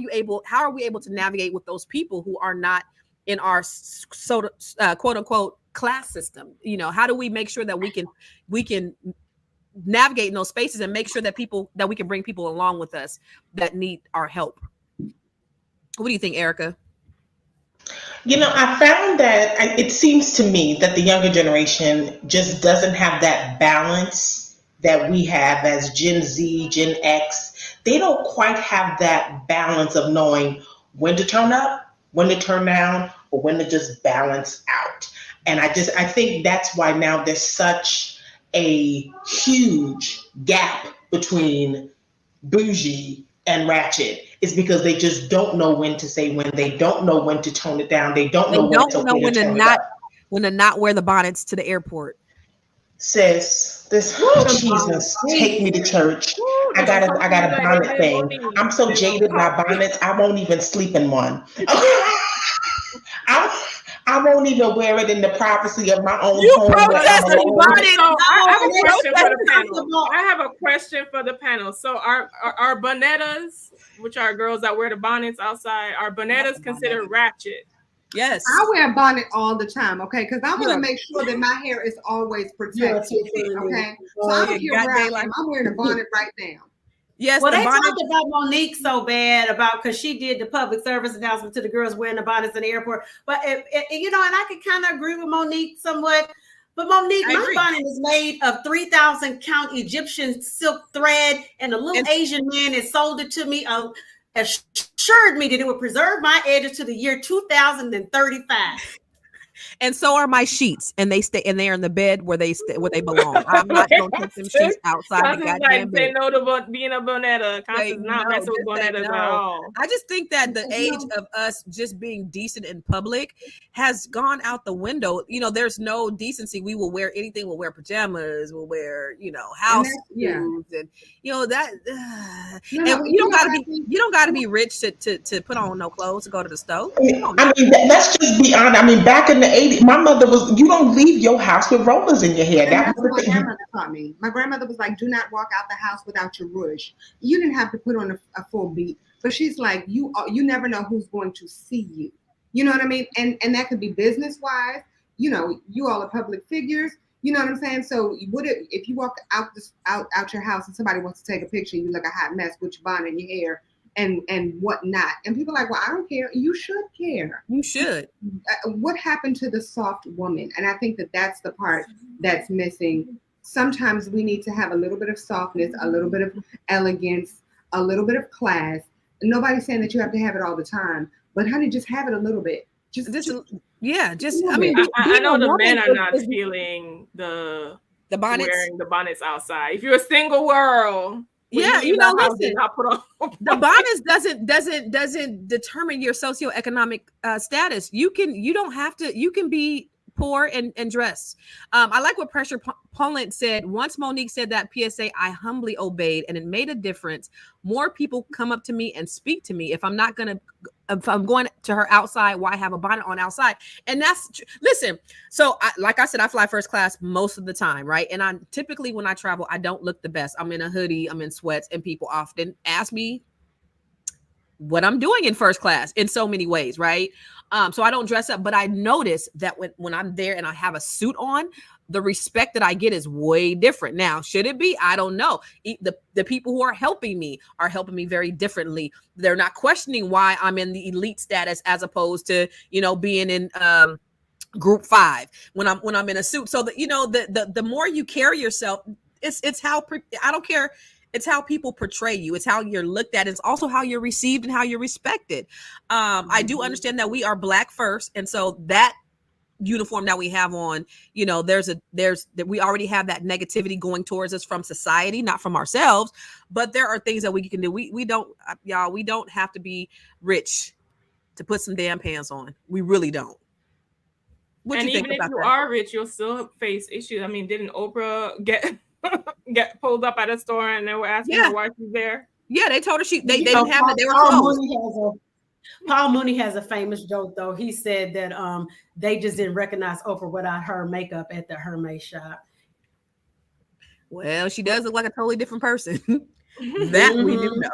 we able to navigate with those people who are not in our quote unquote class system? How do we make sure that we can navigate in those spaces and make sure that we can bring people along with us that need our help? What do you think, Erica? I found that it seems to me that the younger generation just doesn't have that balance that we have as Gen Z, Gen X. They don't quite have that balance of knowing when to turn up, when to turn down, or when to just balance out. And I think that's why now there's such a huge gap between bougie and ratchet, is because they just don't know when to say when. They don't know when to tone it down. They don't know when to not wear the bonnets to the airport. Sis, Jesus, take me to church. I got a bonnet thing. I'm so jaded by bonnets, I won't even sleep in one. I won't even wear it in the privacy of my own home. I have a question for the panel. So are bonnettas, which are girls that wear the bonnets outside, are bonnettas considered ratchet? Yes. I wear a bonnet all the time, okay? Because I want to make sure that my hair is always protected, okay? So I don't care where I am. I'm wearing a bonnet right now. Yes. Well, they talked about Monique so bad because she did the public service announcement to the girls wearing the bonnets in the airport. But, and I could kind of agree with Monique somewhat. But Monique, my bonnet is made of 3,000 count Egyptian silk thread, and a little Asian man that sold it to me assured me that it would preserve my edges to the year 2035. And so are my sheets, and they stay, and they're in the bed where they belong. I'm not going to take them sheets outside the goddamn bed. They know about being a bonetta. Constance not messing with bonettas at all. I just think that the age of us just being decent in public has gone out the window. There's no decency. We will wear anything. We'll wear pajamas. We'll wear, house shoes, and that. And you don't gotta be rich to put on no clothes to go to the stove. Let's just be honest. Back in the 80s, my mother was, you don't leave your house with rollers in your hair. That's what my grandmother taught me. My grandmother was like, do not walk out the house without your rouge. You didn't have to put on a full beat, but she's like, you never know who's going to see you. You know what I mean? And that could be business wise. You all are public figures. You know what I'm saying? So if you walk out your house and somebody wants to take a picture, you look a hot mess with your bonnet and your hair and whatnot. And people are like, well, I don't care. You should care. You should. What happened to the soft woman? And I think that's the part that's missing. Sometimes we need to have a little bit of softness, a little bit of elegance, a little bit of class. Nobody's saying that you have to have it all the time, but honey, just have it a little bit. I know the men are not feeling the bonnets, wearing the bonnets outside. If you're a single girl, listen, the bonnets doesn't determine your socioeconomic status. You can be poor and dress. I like what Pressure Poland said. Once Monique said that PSA, I humbly obeyed, and it made a difference. More people come up to me and speak to me. If I'm going to her outside, why have a bonnet on outside? And listen. So like I said, I fly first class most of the time, right? And I typically, when I travel, I don't look the best. I'm in a hoodie, I'm in sweats, and people often ask me what I'm doing in first class in so many ways, right? So I don't dress up, but I notice that when I'm there and I have a suit on, the respect that I get is way different. Now, should it be? I don't know. The people who are helping me very differently. They're not questioning why I'm in the elite status as opposed to, being in group 5 when I'm in a suit. So the more you carry yourself, it's how I don't care. It's how people portray you. It's how you're looked at. It's also how you're received and how you're respected. I do understand that we are Black first. And so that uniform that we have on, we already have that negativity going towards us from society, not from ourselves. But there are things that we can do. We don't have to be rich to put some damn pants on. We really don't. What and you think even if about you that? are rich, you'll still face issues. I mean, didn't Oprah get pulled up at a store and they were asking her why she's there? Yeah, they told her they You didn't know, have it. They were Paul closed. Paul Mooney has a famous joke, though. He said that they just didn't recognize Oprah without her makeup at the Hermes shop. Well, she does look like a totally different person. That we do know.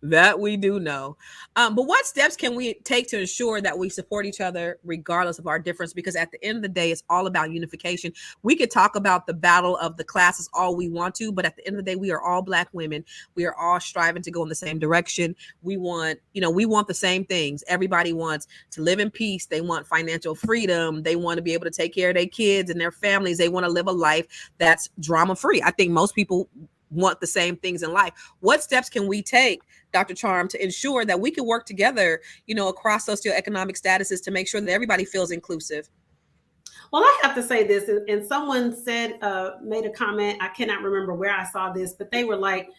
That we do know. But what steps can we take to ensure that we support each other regardless of our difference? Because at the end of the day, it's all about unification. We could talk about the battle of the classes all we want to, but at the end of the day, we are all Black women. We are all striving to go in the same direction. We want the same things. Everybody wants to live in peace. They want financial freedom. They want to be able to take care of their kids and their families. They want to live a life that's drama-free. I think most people want the same things in life. What steps can we take, Dr. Charm, to ensure that we can work together, across socioeconomic statuses to make sure that everybody feels inclusive? Well, I have to say this, and someone said, made a comment, I cannot remember where I saw this, but they were like,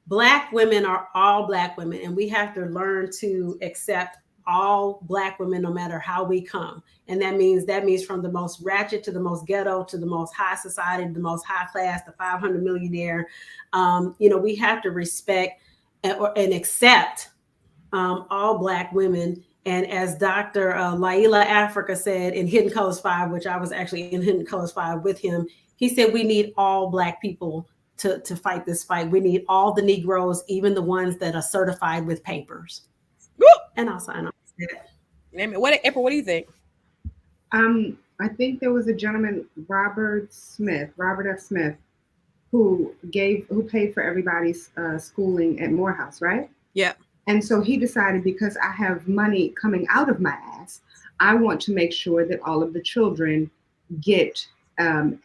Black women are all Black women, and we have to learn to accept all Black women, no matter how we come. And that means from the most ratchet to the most ghetto to the most high society, the most high class, the 500 millionaire. We have to respect and accept all Black women. And as Dr. Laila Africa said in Hidden Colors 5, which I was actually in Hidden Colors 5 with him, he said we need all Black people to fight this fight. We need all the Negroes, even the ones that are certified with papers. Woo! And I'll sign off. April, what do you think? I think there was a gentleman, Robert F. Smith, who paid for everybody's schooling at Morehouse, right? Yeah. And so he decided, because I have money coming out of my ass, I want to make sure that all of the children can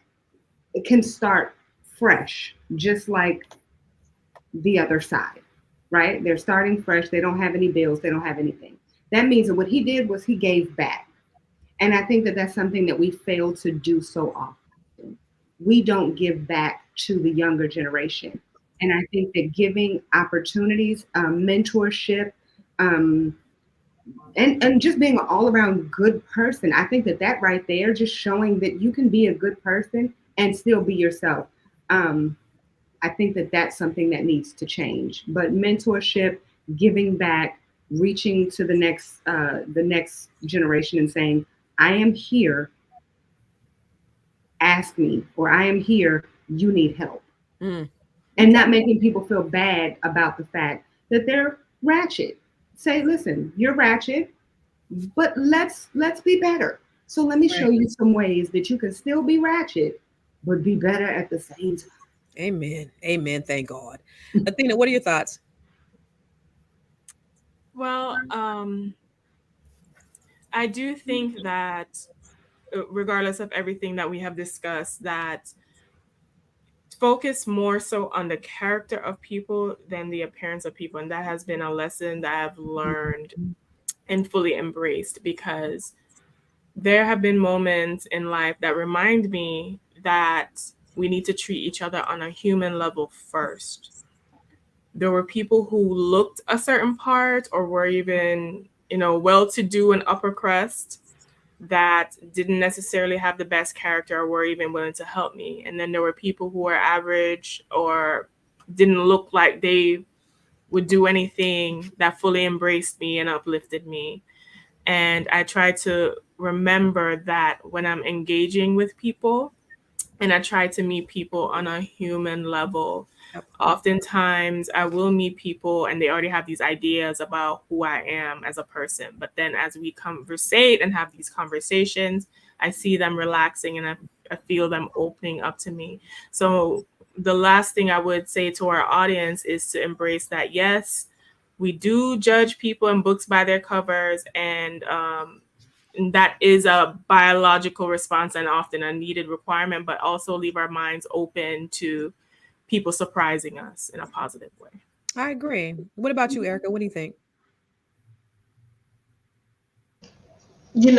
start fresh, just like the other side, right? They're starting fresh. They don't have any bills. They don't have anything. That means that what he did was he gave back. And I think that that's something that we fail to do so often. We don't give back to the younger generation. And I think that giving opportunities, mentorship, and just being an all-around good person, I think that right there, just showing that you can be a good person and still be yourself. I think that that's something that needs to change. But mentorship, giving back, reaching to the next generation and saying, I am here, ask me, or I am here, you need help. And not making people feel bad about the fact that they're ratchet. Say, listen, you're ratchet, but let's be better. So let me show you some ways that you can still be ratchet, but be better at the same time. Amen. Amen. Thank God. Athena, what are your thoughts? Well, I do think that regardless of everything that we have discussed, that focus more so on the character of people than the appearance of people. And that has been a lesson that I've learned and fully embraced, because there have been moments in life that remind me that we need to treat each other on a human level first. There were people who looked a certain part or were even, well-to-do and upper crust that didn't necessarily have the best character or were even willing to help me. And then there were people who were average or didn't look like they would do anything that fully embraced me and uplifted me. And I try to remember that when I'm engaging with people, and I try to meet people on a human level. Oftentimes I will meet people and they already have these ideas about who I am as a person. But then as we conversate and have these conversations, I see them relaxing and I feel them opening up to me. So the last thing I would say to our audience is to embrace that, yes, we do judge people and books by their covers, and that is a biological response and often a needed requirement, but also leave our minds open to people surprising us in a positive way. I agree. What about you, Erica? What do you think? I'm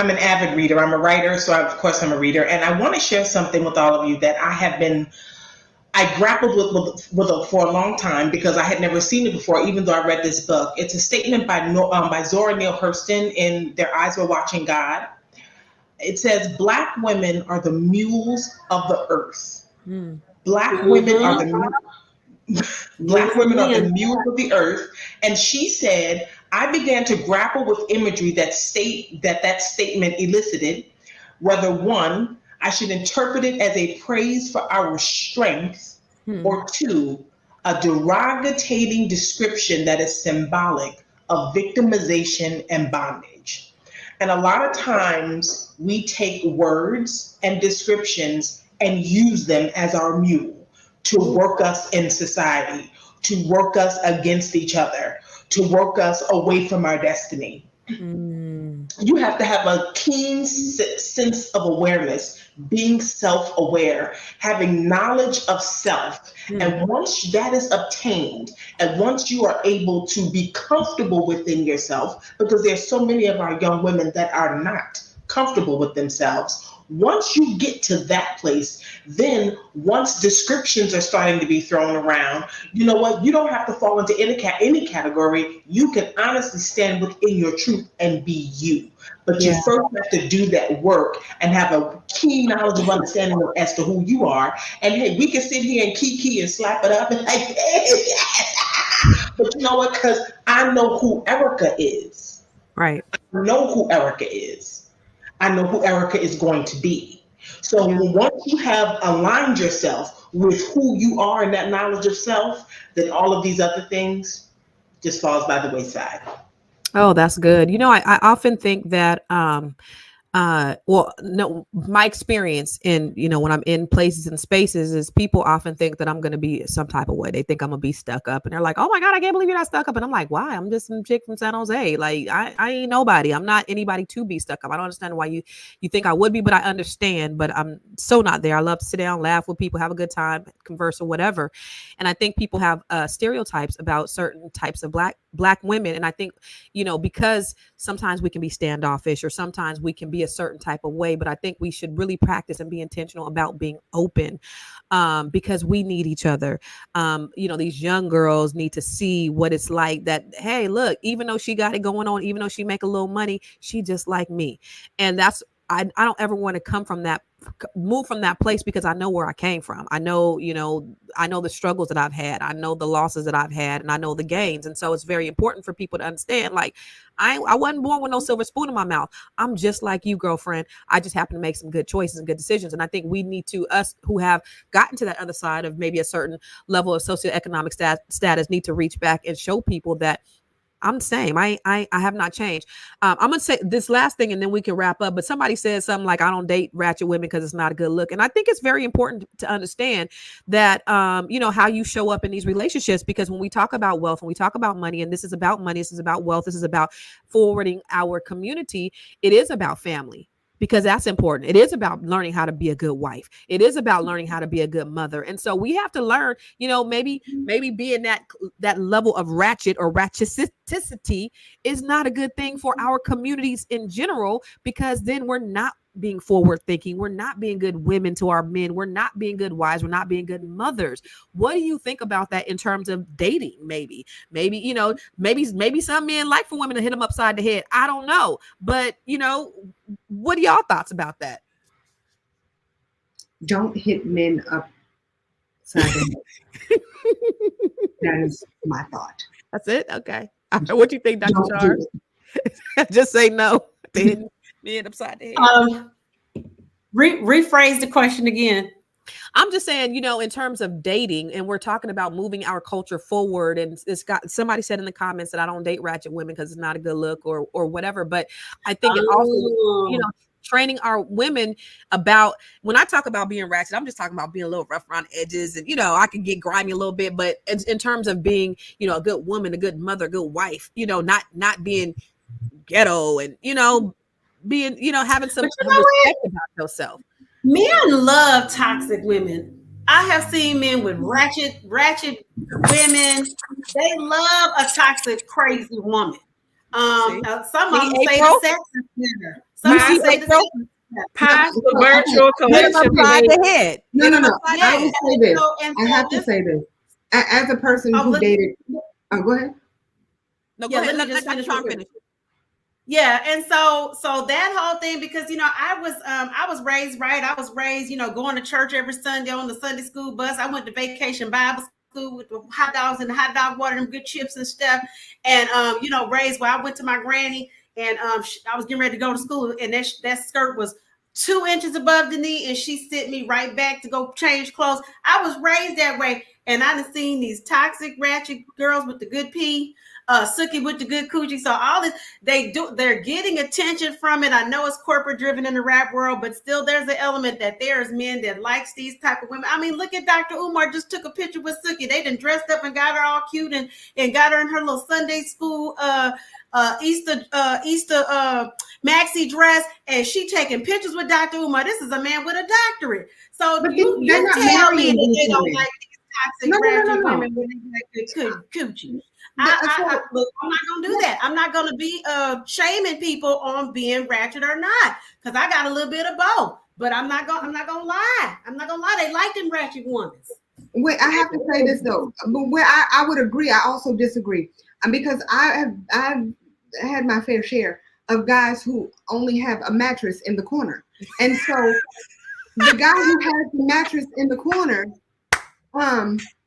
an avid reader. I'm a writer, so of course I'm a reader. And I want to share something with all of you that I I grappled with it for a long time because I had never seen it before, even though I read this book. It's a statement by Zora Neale Hurston in Their Eyes Were Watching God. It says, Black women are the mules of the earth. Black women are Black women are the mules of the earth. And she said, I began to grapple with imagery that statement elicited, whether one, I should interpret it as a praise for our strength, or two, a derogatory description that is symbolic of victimization and bondage. And a lot of times we take words and descriptions and use them as our mule to work us in society, to work us against each other, to work us away from our destiny. You have to have a keen sense of awareness, being self-aware, having knowledge of self. And once that is obtained, and once you are able to be comfortable within yourself, because there's so many of our young women that are not comfortable with themselves. Once you get to that place, then once descriptions are starting to be thrown around, you know what? You don't have to fall into any category. You can honestly stand within your truth and be you. But you first have to do that work and have a keen knowledge of understanding as to who you are. And hey, we can sit here and kiki and slap it up and like, hey, yes. But you know what? Because I know who Erica is. Right. I know who Erica is. I know who Erica is going to be. So once you have aligned yourself with who you are and that knowledge of self, then all of these other things just falls by the wayside. Oh, that's good. You know, I often think that, well, no, my experience in, you know, when I'm in places and spaces is people often think that I'm going to be some type of way. They think I'm gonna be stuck up and they're like, oh my God, I can't believe you're not stuck up. And I'm like, why? I'm just some chick from San Jose. Like I ain't nobody. I'm not anybody to be stuck up. I don't understand why you think I would be, but I understand, but I'm so not there. I love to sit down, laugh with people, have a good time, converse or whatever. And I think people have stereotypes about certain types of black women. And I think, you know, because sometimes we can be standoffish or sometimes we can be a certain type of way, but I think we should really practice and be intentional about being open, because we need each other. You know, these young girls need to see what it's like that, hey, look, even though she got it going on, even though she make a little money, she just like me. And that's, I don't ever want to move from that place because I know where I came from. I know, you know, I know the struggles that I've had. I know the losses that I've had and I know the gains. And so it's very important for people to understand, like, I wasn't born with no silver spoon in my mouth. I'm just like you, girlfriend. I just happen to make some good choices and good decisions. And I think we need to, us who have gotten to that other side of maybe a certain level of socioeconomic status need to reach back and show people that I'm the same. I have not changed. I'm going to say this last thing and then we can wrap up. But somebody said something like, I don't date ratchet women because it's not a good look. And I think it's very important to understand that, you know, how you show up in these relationships, because when we talk about wealth, when we talk about money, and this is about money, this is about wealth, this is about forwarding our community, it is about family. Because that's important. It is about learning how to be a good wife. It is about learning how to be a good mother. And so we have to learn, you know, maybe being that level of ratchet or ratcheticity is not a good thing for our communities in general, because then we're not being forward thinking. We're not being good women to our men. We're not being good wives. We're not being good mothers. What do you think about that in terms of dating? Maybe, you know, maybe some men like for women to hit them upside the head. I don't know. But, you know, what are y'all thoughts about that? Don't hit men upside the head. That is my thought. That's it? Okay. What do you think, Dr. Charles? Just say no to hitting men upside the head. Rephrase the question again. I'm just saying, you know, in terms of dating, and we're talking about moving our culture forward, and somebody said in the comments that I don't date ratchet women because it's not a good look or whatever. But I think it also, you know, training our women about, when I talk about being ratchet, I'm just talking about being a little rough around the edges, and, you know, I can get grimy a little bit, but in terms of being, you know, a good woman, a good mother, a good wife, you know, not being ghetto and, you know, being, you know, having some respect about yourself. Men love toxic women. I have seen men with ratchet women. They love a toxic, crazy woman. Some of them say the sex is better. Some say the sex. past the virtual collection. Ahead. No. Yeah. I will say this. So, I have to say this. As a person who dated. Oh, go ahead. No, go ahead. Let Dr. Charm finish. Yeah, and so that whole thing, because I was raised right. I was raised, going to church every Sunday on the Sunday school bus. I went to Vacation Bible School with the hot dogs and the hot dog water, them good chips and stuff. And raised where I went to my granny, and I was getting ready to go to school, and that skirt was 2 inches above the knee, and she sent me right back to go change clothes. I was raised that way, and I done seen these toxic, ratchet girls with the good pee. Suki with the good coochie. So all this, they're getting attention from it. I know it's corporate driven in the rap world, but still there's an element that there's men that likes these type of women. I mean, look at Dr. Umar just took a picture with Suki. They done dressed up and got her all cute and got her in her little Sunday school Easter maxi dress, and she taking pictures with Dr. Umar. This is a man with a doctorate. So you tell me that they don't like these toxic ratchet women when they like good coochie. Look, I'm not gonna do that. I'm not gonna be shaming people on being ratchet or not, because I got a little bit of both. But I'm not gonna lie. They like them ratchet ones. Wait, I have to say this though. But where I would agree, I also disagree, because I've had my fair share of guys who only have a mattress in the corner, and so the guy who has the mattress in the corner,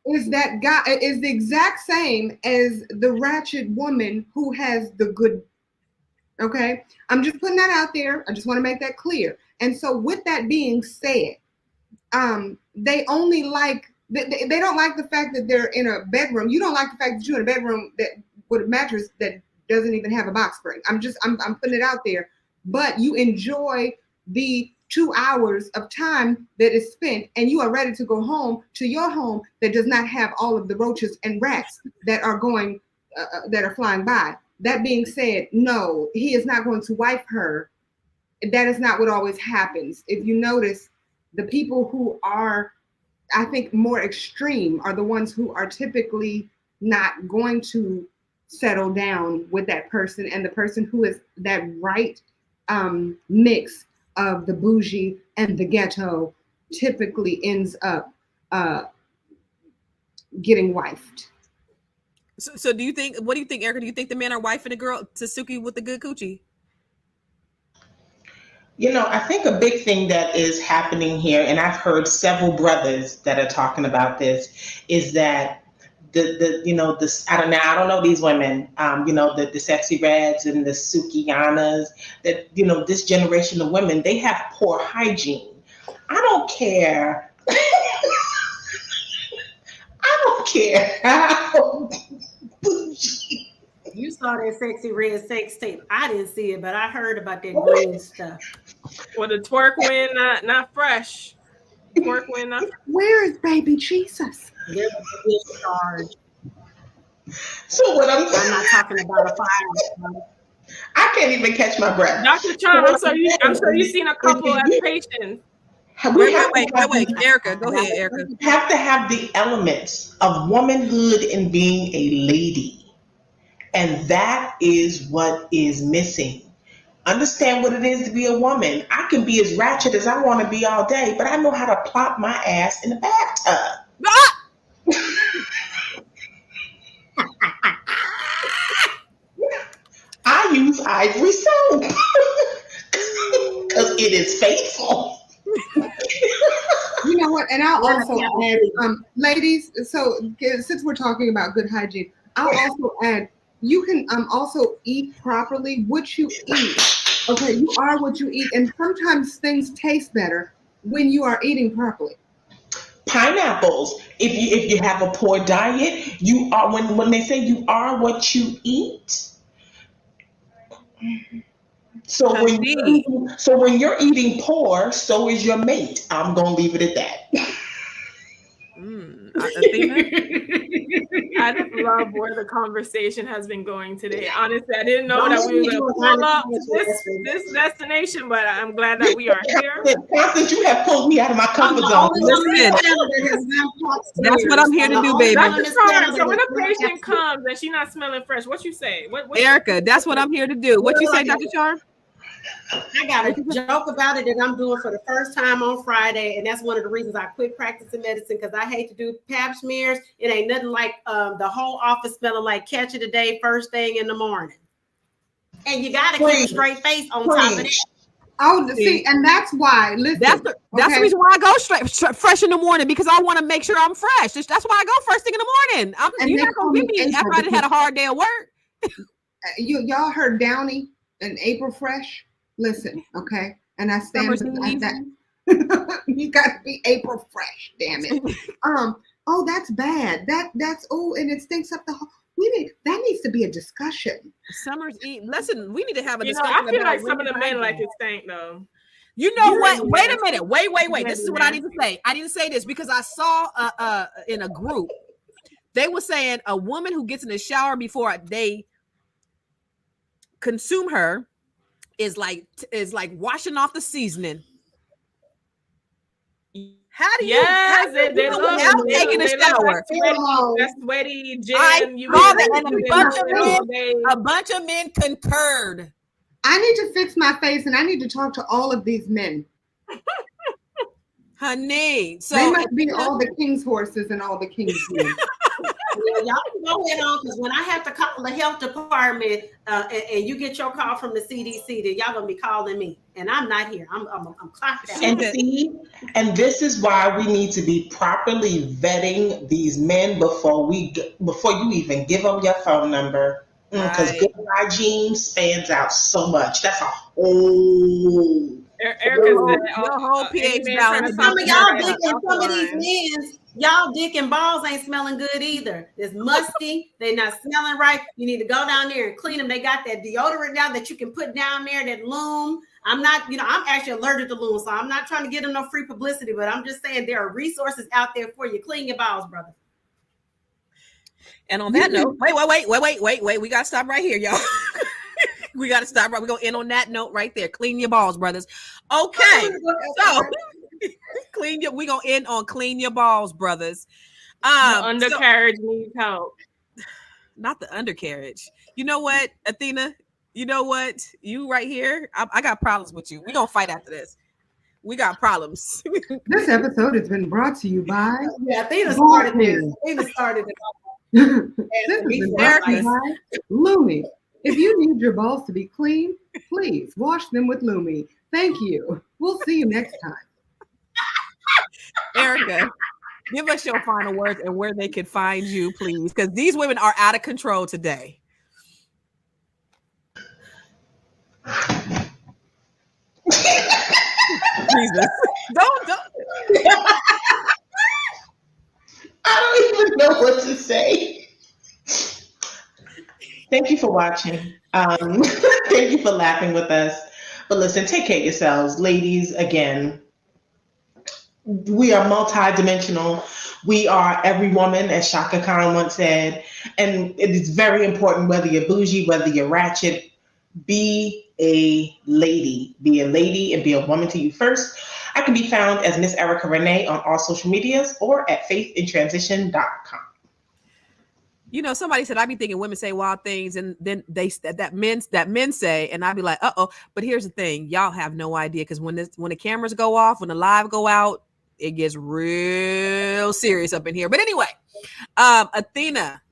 is that guy is the exact same as the ratchet woman who has the good. Okay, I'm just putting that out there. I just want to make that clear. And so, with that being said, they only like they don't like the fact that they're in a bedroom. You don't like the fact that you're in a bedroom that with a mattress that doesn't even have a box spring. I'm putting it out there. But you enjoy the 2 hours of time that is spent, and you are ready to go home to your home that does not have all of the roaches and rats that are going that are flying by. That being said, no, he is not going to wife her. That is not what always happens. If you notice, the people who are, I think, more extreme are the ones who are typically not going to settle down with that person, and the person who is that right mix of the bougie and the ghetto typically ends up getting wifed. So do you think, what do you think, Erica? Do you think the men are wifing a girl to Suki with the good coochie? I think a big thing that is happening here, and I've heard several brothers that are talking about this, is that I don't know these women, the Sexy Reds and the Sukianas, that, this generation of women, they have poor hygiene. I don't care. I don't care how bougie. You saw that Sexy Red sex tape. I didn't see it, but I heard about that green stuff. Well, the twerk win, not fresh. Twerk win, not fresh. Where is baby Jesus? There was a charge. So what I'm not talking about a fire. I can't even catch my breath. Dr. Charm, I'm sure you've seen a couple of patients. Wait, Erica, go ahead, Erica. You have to have the elements of womanhood and being a lady. And that is what is missing. Understand what it is to be a woman. I can be as ratchet as I want to be all day, but I know how to plop my ass in the bathtub. I use Ivory soap because it is faithful. You know what? And I'll also add, ladies, so since we're talking about good hygiene, I'll also add, you can also eat properly. What you eat, okay, you are what you eat, and sometimes things taste better when you are eating properly. Pineapples. If you have a poor diet, you are, when they say you are what you eat. So when you're eating poor, so is your mate. I'm gonna leave it at that. I just love where the conversation has been going today. Honestly, I didn't know that we were going to pull up this destination, but I'm glad that we are here. Constance, you have pulled me out of my comfort zone. Listen, that's what I'm here to do, baby. So when a patient comes and she's not smelling fresh, what you say? What Erica, that's what I'm here to do. What you say, Dr. Charm? I got a joke about it that I'm doing for the first time on Friday, and that's one of the reasons I quit practicing medicine, because I hate to do pap smears. It ain't nothing like the whole office smelling like catch of the day first thing in the morning. And you got to keep a straight face on top of it. Oh, see, and that's why. Listen, that's the reason why I go straight fresh in the morning, because I want to make sure I'm fresh. That's why I go first thing in the morning. You're not gonna give me after I had a hard day at work. Y'all heard Downey and April Fresh? Listen, okay, and I stand with that. You got to be April Fresh, damn it. Oh, that's bad. That's and it stinks up the whole. That needs to be a discussion. Summer's Eve. Listen, we need to have a discussion. I feel like some of the men like it stank though. You know what? Wait a minute. Wait. This is what I need to say. I need to say this because I saw in a group, they were saying a woman who gets in the shower before they consume her is like washing off the seasoning. How do you? They love taking a shower. That sweaty jam. A bunch of men concurred. I need to fix my face, and I need to talk to all of these men. Honey, so they must be all the king's horses and all the king's men. Y'all can go ahead on, because when I have to call the health department and you get your call from the CDC, then y'all gonna be calling me, and I'm not here. I'm clocked out. And this is why we need to be properly vetting these men before you even give them your phone number, because good hygiene stands out so much. That's a whole. Erica said, whole pH balance. Some of y'all dick and some of these men, y'all dick and balls ain't smelling good either. It's musty. They're not smelling right. You need to go down there and clean them. They got that deodorant now that you can put down there, that Loom. I'm actually allergic to Loom, so I'm not trying to get them no free publicity, but I'm just saying there are resources out there for you. Clean your balls, brother. And on that note, wait. We got to stop right here, y'all. We got to stop right. We're going to end on that note right there. Clean your balls, brothers. Okay. So we're going to end on clean your balls, brothers. The undercarriage needs help. Not the undercarriage. You know what, Athena? You know what? You right here. I got problems with you. We're going to fight after this. We got problems. This episode has been brought to you by... Yeah, Athena started this. Athena started it. This has been brought to you by Lumi. If you need your balls to be clean, please wash them with Lumi. Thank you. We'll see you next time. Erica, give us your final words and where they can find you, please, because these women are out of control today. Jesus. Don't. I don't even know what to say. Thank you for watching. Thank you for laughing with us. But listen, take care of yourselves. Ladies, again, we are multidimensional. We are every woman, as Shaka Khan once said. And it is very important, whether you're bougie, whether you're ratchet, be a lady. Be a lady and be a woman to you first. I can be found as Miss Erica Renee on all social medias or at faithintransition.com. You know, somebody said, I be thinking women say wild things, and then that men say, and I'd be like, uh-oh. But here's the thing. Y'all have no idea, because when the cameras go off, when the live go out, it gets real serious up in here. But anyway, Athena.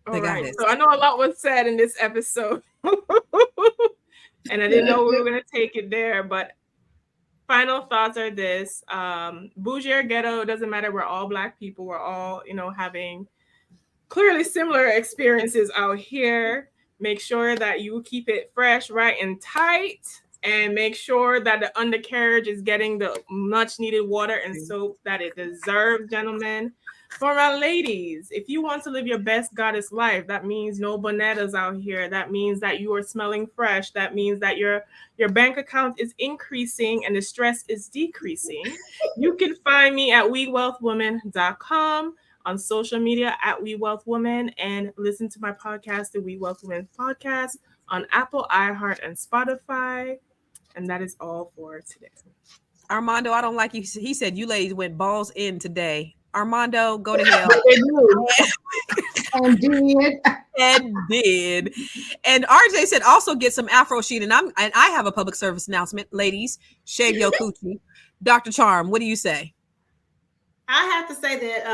All right. So I know a lot was said in this episode. And I didn't know we were going to take it there, but final thoughts are this. Bougie or Ghetto, it doesn't matter. We're all Black people. We're all, having clearly similar experiences out here. Make sure that you keep it fresh, right, and tight, and make sure that the undercarriage is getting the much needed water and soap that it deserves, gentlemen. For our ladies, if you want to live your best goddess life, that means no bonetas out here. That means that you are smelling fresh. That means that your bank account is increasing and the stress is decreasing. You can find me at wewealthwomen.com, on social media at wewealthwomen, and listen to my podcast, the We Wealth Women podcast, on Apple, iHeart, and Spotify. And that is all for today. Armando, I don't like you. He said you ladies went balls in today. Armando, go to hell. and did. And RJ said also get some Afro sheen. And I have a public service announcement. Ladies, shave your coochie. Dr. Charm, what do you say? I have to say that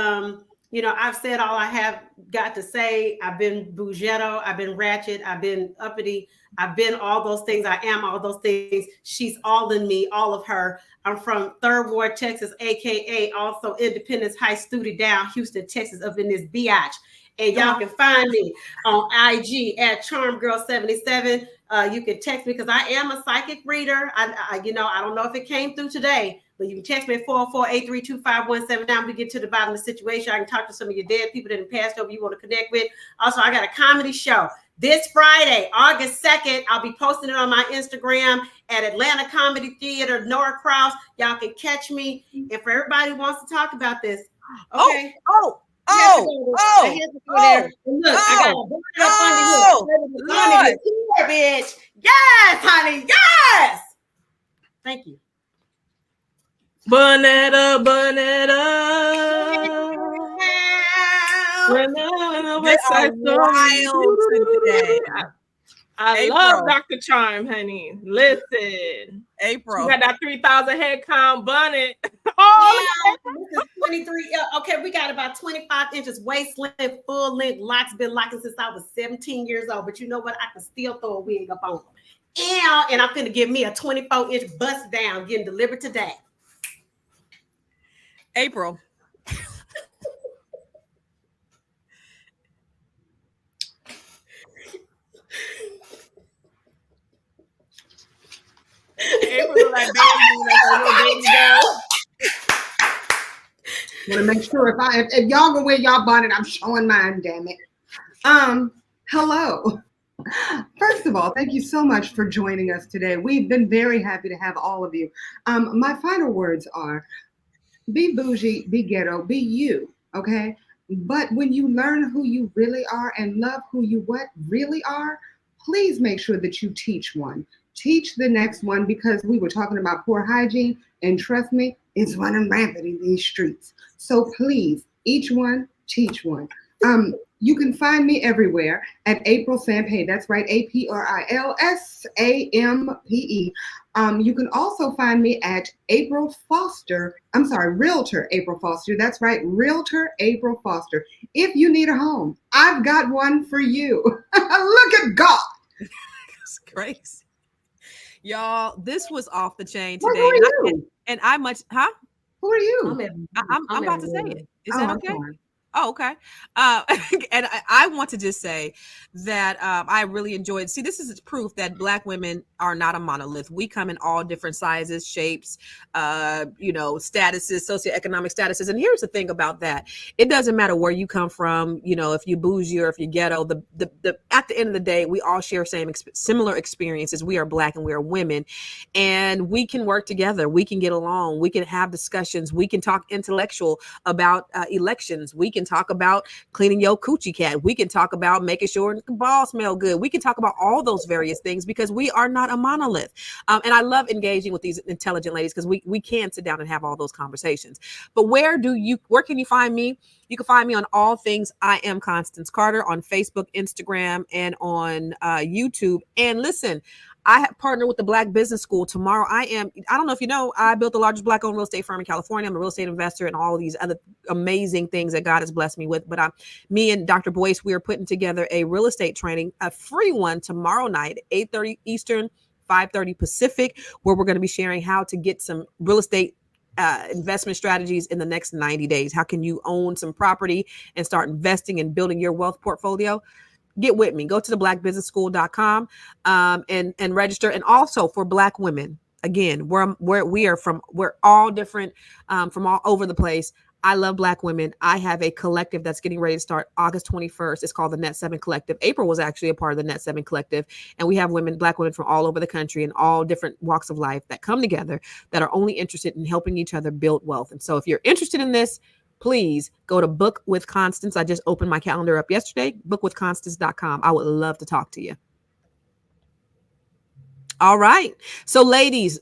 I've said all I have got to say. I've been Bougie, I've been ratchet, I've been uppity, I've been all those things. I am all those things. She's all in me, all of her. I'm from Third Ward, Texas, aka also Independence High Studio down Houston, Texas, up in this biatch. And y'all can find me on IG at CharmGirl77. You can text me because I am a psychic reader. I don't know if it came through today, but you can text me at 404-832-5179. We get to the bottom of the situation. I can talk to some of your dead people that have passed over you want to connect with. Also, I got a comedy show this Friday, August 2nd. I'll be posting it on my Instagram at Atlanta Comedy Theater, Norcross. Y'all can catch me. And for everybody who wants to talk about this, okay. Look, I got Lord. Bitch. Yes, honey. Yes. Thank you. Bonetta. Wild today. I love Dr. Charm, honey. Listen, April. You got that 3,000 head count bonnet. This is 23. Okay, we got about 25 inches waist length, full length locks. Been locking since I was 17 years old. But you know what? I can still throw a wig up on them. And I'm finna give me a 24-inch bust down getting delivered today. April. April like baby girl. Want to make sure if y'all gonna wear y'all bonnet, I'm showing mine. Damn it. Hello. First of all, thank you so much for joining us today. We've been very happy to have all of you. My final words are: be bougie, be ghetto, be you. Okay. But when you learn who you really are and love who you really are, please make sure that you teach one. Teach the next one, because we were talking about poor hygiene, and trust me, it's running rampant in these streets. So please, each one, teach one. You can find me everywhere at April Sampe. That's right, APRILSAMPE. You can also find me at Realtor April Foster. That's right, Realtor April Foster. If you need a home, I've got one for you. Look at God. That's crazy. Y'all, this was off the chain Who today. are you? And I much, huh? Who are you? I'm about to say it. Is that okay? Sorry. Oh, okay. And I want to just say that I really enjoyed. See, this is proof that Black women are not a monolith. We come in all different sizes, shapes, statuses, socioeconomic statuses. And here's the thing about that: it doesn't matter where you come from. If you bougie or if you ghetto. The at the end of the day, we all share similar experiences. We are Black and we are women, and we can work together. We can get along. We can have discussions. We can talk intellectual about elections. We can talk about cleaning your coochie cat. We can talk about making sure the balls smell good. We can talk about all those various things because we are not a monolith. And I love engaging with these intelligent ladies because we can sit down and have all those conversations. But where can you find me? You can find me on all things I Am Constance Carter on Facebook, Instagram, and on YouTube. And listen, I have partnered with the Black Business School. Tomorrow I don't know if you know, I built the largest Black-owned real estate firm in California. I'm a real estate investor and all of these other amazing things that God has blessed me with. But me and Dr. Boyce, we are putting together a real estate training, a free one tomorrow night, 8:30 Eastern, 5:30 Pacific, where we're going to be sharing how to get some real estate investment strategies in the next 90 days. How can you own some property and start investing and building your wealth portfolio? Get with me. Go to the blackbusinessschool.com and register. And also for Black women, again, we're all different from all over the place. I love Black women. I have a collective that's getting ready to start August 21st. It's called the Net 7 Collective. April was actually a part of the Net 7 Collective. And we have Black women from all over the country and all different walks of life that come together that are only interested in helping each other build wealth. And so if you're interested in this, please go to Book with Constance. I just opened my calendar up yesterday, bookwithconstance.com. I would love to talk to you. All right. So ladies,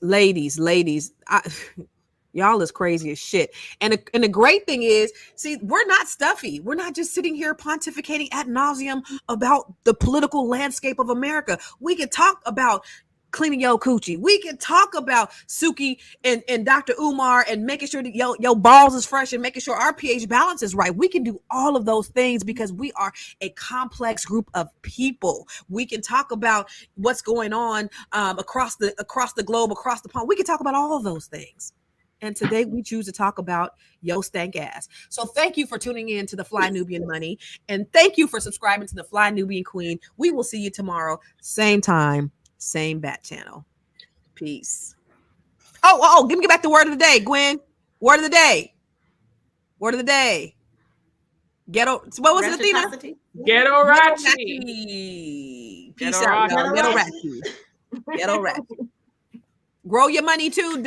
Y'all is crazy as shit. And the great thing is, see, we're not stuffy. We're not just sitting here pontificating ad nauseum about the political landscape of America. We can talk about cleaning your coochie. We can talk about Suki and Dr. Umar and making sure that your balls is fresh and making sure our pH balance is right. We can do all of those things because we are a complex group of people. We can talk about what's going on across the globe, across the pond. We can talk about all of those things. And today we choose to talk about yo stank ass. So thank you for tuning in to the Fly Nubian Money. And thank you for subscribing to the Fly Nubian Queen. We will see you tomorrow, same time, same bat channel. Peace. Oh, give me back the word of the day, Gwen. Word of the day. Word of the day. Ghetto. What was it, Athena? Ghetto ratchet. Peace out, y'all. Ghetto ratchet. Ghetto ratchet. Grow your money too.